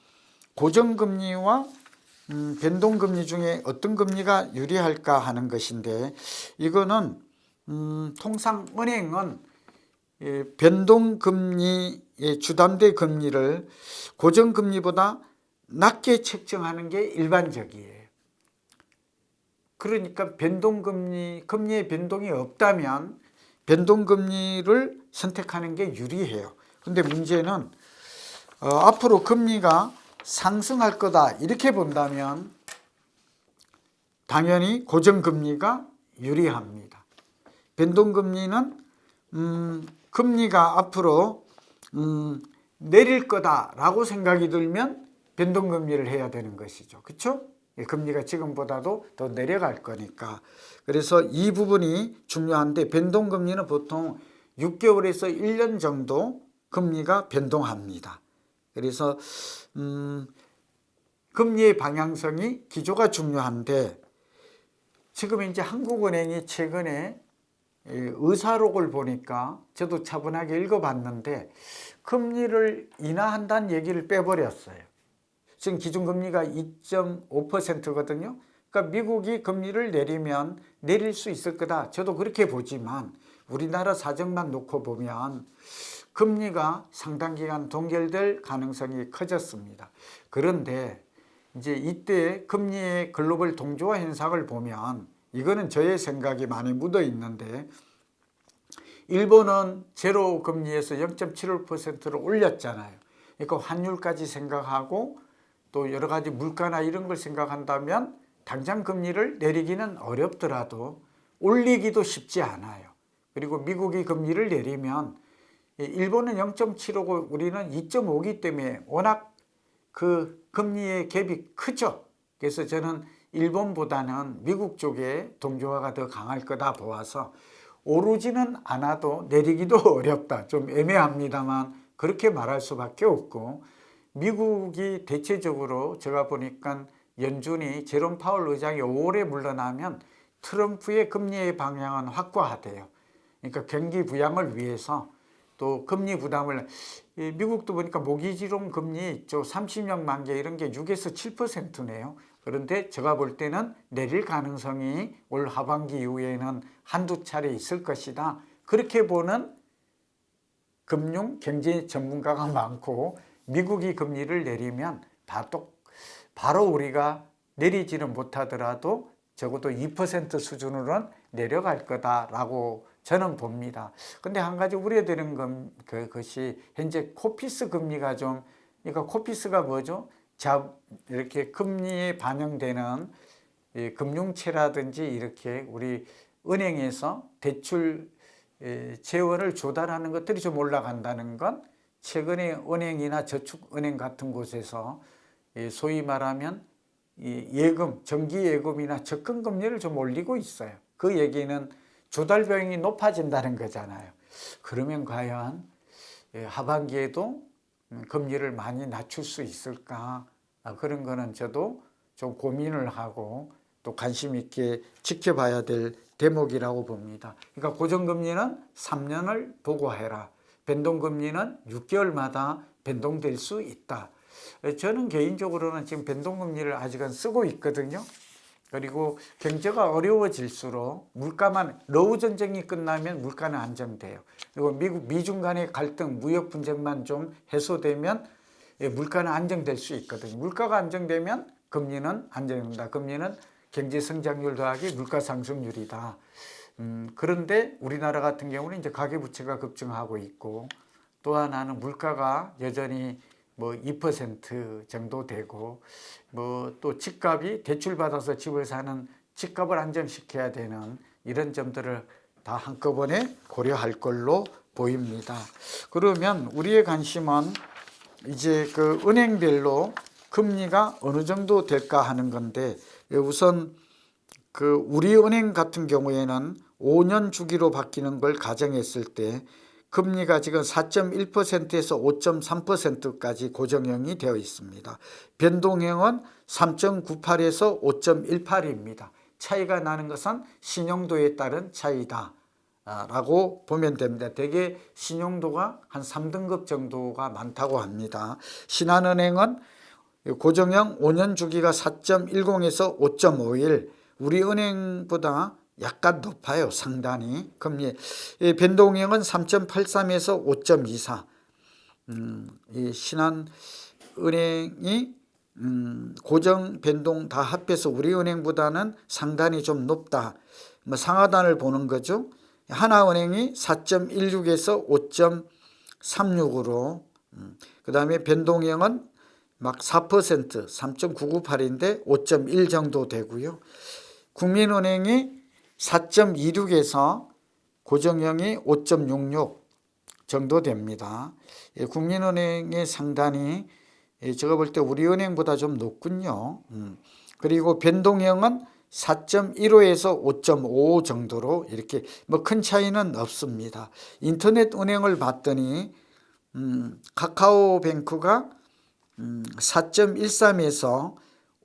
고정금리와 변동금리 중에 어떤 금리가 유리할까 하는 것인데, 이거는 통상 은행은 변동금리의 주담대 금리를 고정금리보다 낮게 책정하는 게 일반적이에요. 그러니까 변동금리의 변동이 없다면 변동금리를 선택하는 게 유리해요. 근데 문제는 앞으로 금리가 상승할 거다 이렇게 본다면 당연히 고정금리가 유리합니다. 변동금리는 금리가 앞으로 내릴 거다라고 생각이 들면 변동금리를 해야 되는 것이죠. 그렇죠? 금리가 지금보다도 더 내려갈 거니까. 그래서 이 부분이 중요한데, 변동금리는 보통 6개월에서 1년 정도 금리가 변동합니다. 그래서 금리의 방향성이 기조가 중요한데, 지금 이제 한국은행이 최근에 의사록을 보니까 저도 차분하게 읽어봤는데 금리를 인하한다는 얘기를 빼버렸어요. 지금 기준금리가 2.5%거든요. 그러니까 미국이 금리를 내리면 내릴 수 있을 거다. 저도 그렇게 보지만 우리나라 사정만 놓고 보면 금리가 상당 기간 동결될 가능성이 커졌습니다. 그런데 이제 이때 금리의 글로벌 동조화 현상을 보면, 이거는 저의 생각이 많이 묻어 있는데, 일본은 제로 금리에서 0.75%를 올렸잖아요. 그러니까 환율까지 생각하고 또 여러 가지 물가나 이런 걸 생각한다면 당장 금리를 내리기는 어렵더라도 올리기도 쉽지 않아요. 그리고 미국이 금리를 내리면 일본은 0.75고 우리는 2.5기 때문에 워낙 그 금리의 갭이 크죠. 그래서 저는 일본보다는 미국 쪽에 동조화가 더 강할 거다 보아서 오르지는 않아도 내리기도 어렵다. 좀 애매합니다만 그렇게 말할 수밖에 없고, 미국이 대체적으로 제가 보니까 연준이 제롬 파월 의장이 5월에 물러나면 트럼프의 금리의 방향은 확고하대요. 그러니까 경기 부양을 위해서 또 금리 부담을, 미국도 보니까 모기지론 금리 있죠. 30년 만기 이런 게 6에서 7%네요. 그런데 제가 볼 때는 내릴 가능성이 올 하반기 이후에는 한두 차례 있을 것이다. 그렇게 보는 금융 경제 전문가가 많고, 미국이 금리를 내리면 바로 우리가 내리지는 못하더라도 적어도 2% 수준으로는 내려갈 거다라고 저는 봅니다. 근데 한 가지 우려되는 것이 현재 코피스 금리가 좀, 그러니까 코피스가 뭐죠? 이렇게 금리에 반영되는 금융채라든지 이렇게 우리 은행에서 대출 재원을 조달하는 것들이 좀 올라간다는 건, 최근에 은행이나 저축은행 같은 곳에서 소위 말하면 예금, 정기예금이나 적금금리를 좀 올리고 있어요. 그 얘기는 조달 비용이 높아진다는 거잖아요. 그러면 과연 하반기에도 금리를 많이 낮출 수 있을까? 그런 거는 저도 좀 고민을 하고 또 관심 있게 지켜봐야 될 대목이라고 봅니다. 그러니까 고정금리는 3년을 보고해라. 변동금리는 6개월마다 변동될 수 있다. 저는 개인적으로는 지금 변동금리를 아직은 쓰고 있거든요. 그리고 경제가 어려워질수록 물가만, 러우 전쟁이 끝나면 물가는 안정돼요. 그리고 미중 간의 갈등, 무역 분쟁만 좀 해소되면 물가는 안정될 수 있거든요. 물가가 안정되면 금리는 안정된다. 금리는 경제 성장률 더하기 물가 상승률이다. 그런데 우리나라 같은 경우는 이제 가계부채가 급증하고 있고, 또 하나는 물가가 여전히 뭐 2% 정도 되고, 뭐 또 집값이 대출받아서 집을 사는 집값을 안정시켜야 되는 이런 점들을 다 한꺼번에 고려할 걸로 보입니다. 그러면 우리의 관심은 이제 그 은행별로 금리가 어느 정도 될까 하는 건데, 우선 그 우리은행 같은 경우에는 5년 주기로 바뀌는 걸 가정했을 때 금리가 지금 4.1%에서 5.3%까지 고정형이 되어 있습니다. 변동형은 3.98에서 5.18입니다. 차이가 나는 것은 신용도에 따른 차이다 라고 보면 됩니다. 대개 신용도가 한 3등급 정도가 많다고 합니다. 신한은행은 고정형 5년 주기가 4.10에서 5.51, 우리은행보다 약간 높아요. 상단이 금리. 변동형은 3.83에서 5.24. 이 신한은행이 고정 변동 다 합해서 우리은행보다는 상단이 좀 높다. 뭐 상하단을 보는 거죠. 하나은행이 4.16에서 5.36으로, 그 다음에 변동형은 막 4%, 3.998인데 5.1 정도 되고요. 국민은행이 4.26에서 고정형이 5.66 정도 됩니다. 국민은행의 상단이 제가 볼 때 우리은행보다 좀 높군요. 그리고 변동형은 4.15에서 5.5 정도로 이렇게 뭐 큰 차이는 없습니다. 인터넷 은행을 봤더니 카카오뱅크가 4.13에서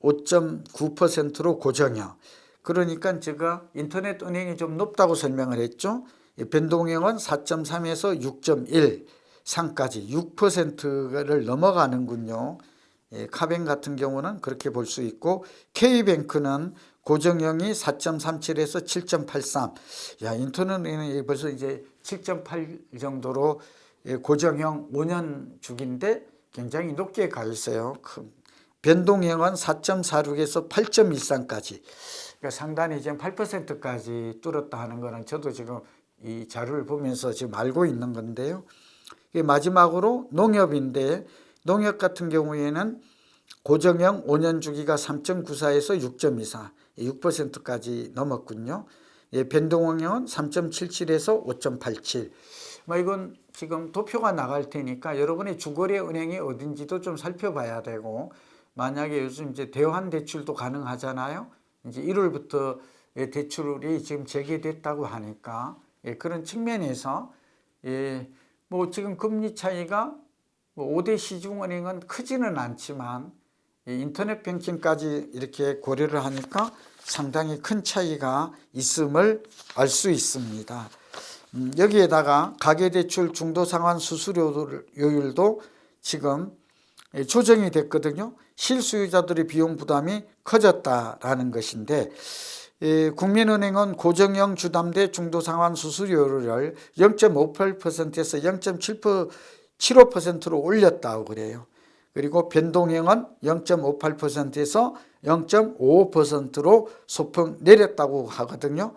5.9%로 고정형. 그러니까 제가 인터넷 은행이 좀 높다고 설명을 했죠. 변동형은 4.3에서 6.1 상까지 6%를 넘어가는군요. 카뱅 같은 경우는 그렇게 볼 수 있고, K뱅크는 고정형이 4.37에서 7.83. 야, 인터넷 은행이 벌써 이제 7.8 정도로 고정형 5년 주기인데 굉장히 높게 가 있어요. 변동형은 4.46에서 8.13까지. 그러니까 상단이 지금 8%까지 뚫었다 하는 거는 저도 지금 이 자료를 보면서 지금 알고 있는 건데요. 마지막으로 농협인데, 농협 같은 경우에는 고정형 5년 주기가 3.94에서 6.24, 6%까지 넘었군요. 예, 변동형은 3.77에서 5.87. 이건 지금 도표가 나갈 테니까 여러분의 주거래 은행이 어딘지도 좀 살펴봐야 되고, 만약에 요즘 이제 대환 대출도 가능하잖아요. 이제 1월부터 대출이 지금 재개됐다고 하니까, 예, 그런 측면에서, 예, 지금 금리 차이가 5대 시중은행은 크지는 않지만 인터넷 뱅킹까지 이렇게 고려를 하니까 상당히 큰 차이가 있음을 알 수 있습니다. 여기에다가 가계대출 중도상환 수수료율도 지금 조정이 됐거든요. 실수요자들의 비용 부담이 커졌다라는 것인데, 국민은행은 고정형 주담대 중도상환 수수료를 0.58%에서 0.75%로 올렸다고 그래요. 그리고 변동형은 0.58%에서 0.55%로 소폭 내렸다고 하거든요.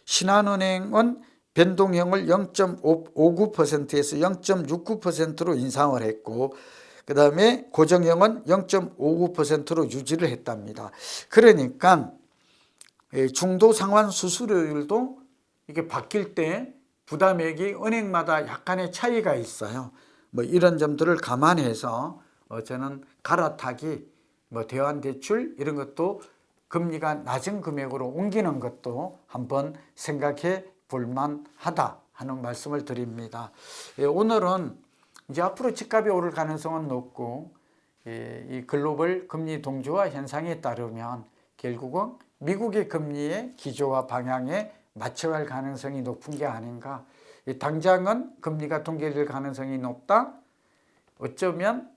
신한은행은 변동형을 0.59%에서 0.69%로 인상을 했고, 그 다음에 고정형은 0.59%로 유지를 했답니다. 그러니까 중도상환 수수료율도 이게 바뀔 때 부담액이 은행마다 약간의 차이가 있어요. 이런 점들을 감안해서 저는 갈아타기, 대환대출 이런 것도 금리가 낮은 금액으로 옮기는 것도 한번 생각해 볼 만하다 하는 말씀을 드립니다. 오늘은 이제 앞으로 집값이 오를 가능성은 높고, 이 글로벌 금리 동조화 현상에 따르면 결국은 미국의 금리의 기조와 방향에 맞춰갈 가능성이 높은 게 아닌가. 당장은 금리가 동결될 가능성이 높다. 어쩌면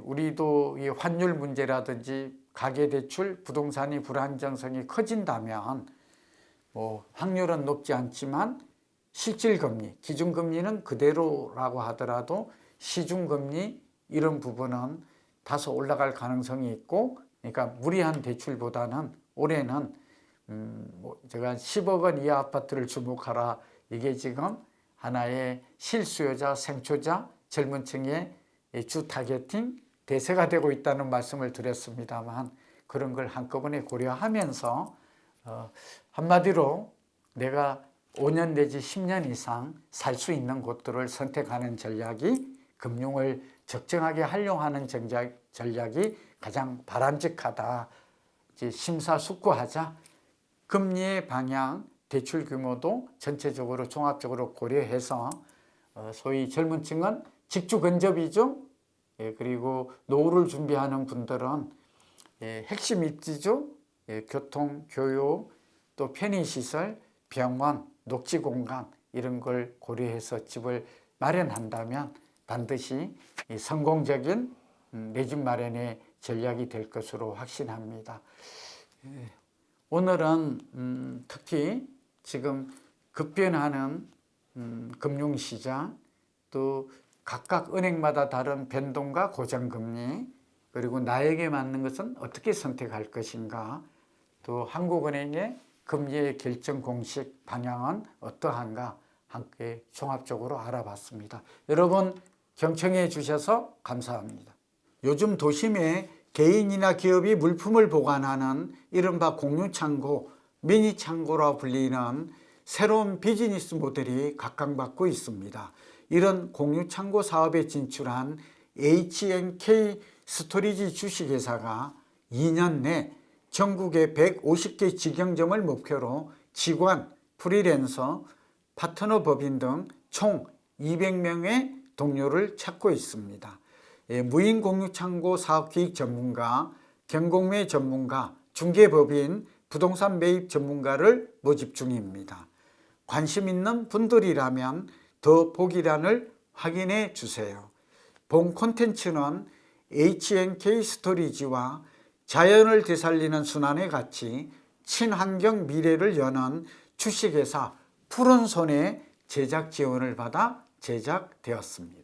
우리도 이 환율 문제라든지 가계대출, 부동산이 불안정성이 커진다면 확률은 높지 않지만 실질금리, 기준금리는 그대로라고 하더라도 시중금리 이런 부분은 다소 올라갈 가능성이 있고, 그러니까 무리한 대출보다는 올해는 제가 10억 원 이하 아파트를 주목하라, 이게 지금 하나의 실수요자, 생초자, 젊은 층의 주 타겟팅 대세가 되고 있다는 말씀을 드렸습니다만, 그런 걸 한꺼번에 고려하면서 한마디로 내가 5년 내지 10년 이상 살 수 있는 곳들을 선택하는 전략이, 금융을 적정하게 활용하는 전략이 가장 바람직하다. 이제 심사숙고하자. 금리의 방향, 대출 규모도 전체적으로 종합적으로 고려해서 소위 젊은 층은 직주 근접이죠. 그리고 노후를 준비하는 분들은 핵심 입지죠. 교통, 교육, 또 편의시설, 병원, 녹지공간 이런 걸 고려해서 집을 마련한다면 반드시 성공적인 내 집 마련의 전략이 될 것으로 확신합니다. 오늘은 특히 지금 급변하는 금융시장, 또 각각 은행마다 다른 변동과 고정금리, 그리고 나에게 맞는 것은 어떻게 선택할 것인가, 또 한국은행의 금리의 결정 공식 방향은 어떠한가 함께 종합적으로 알아봤습니다. 여러분 경청해 주셔서 감사합니다. 요즘 도심에 개인이나 기업이 물품을 보관하는 이른바 공유창고, 미니창고라 불리는 새로운 비즈니스 모델이 각광받고 있습니다. 이런 공유창고 사업에 진출한 H&K 스토리지 주식회사가 2년 내 전국의 150개 직영점을 목표로 직원, 프리랜서, 파트너 법인 등 총 200명의 동료를 찾고 있습니다. 무인 공유창고 사업기획 전문가, 경공매 전문가, 중개법인, 부동산 매입 전문가를 모집 중입니다. 관심 있는 분들이라면 더 보기란을 확인해 주세요. 본 콘텐츠는 H&K 스토리지와 자연을 되살리는 순환의 가치, 친환경 미래를 여는 주식회사 푸른손의 제작 지원을 받아 제작되었습니다.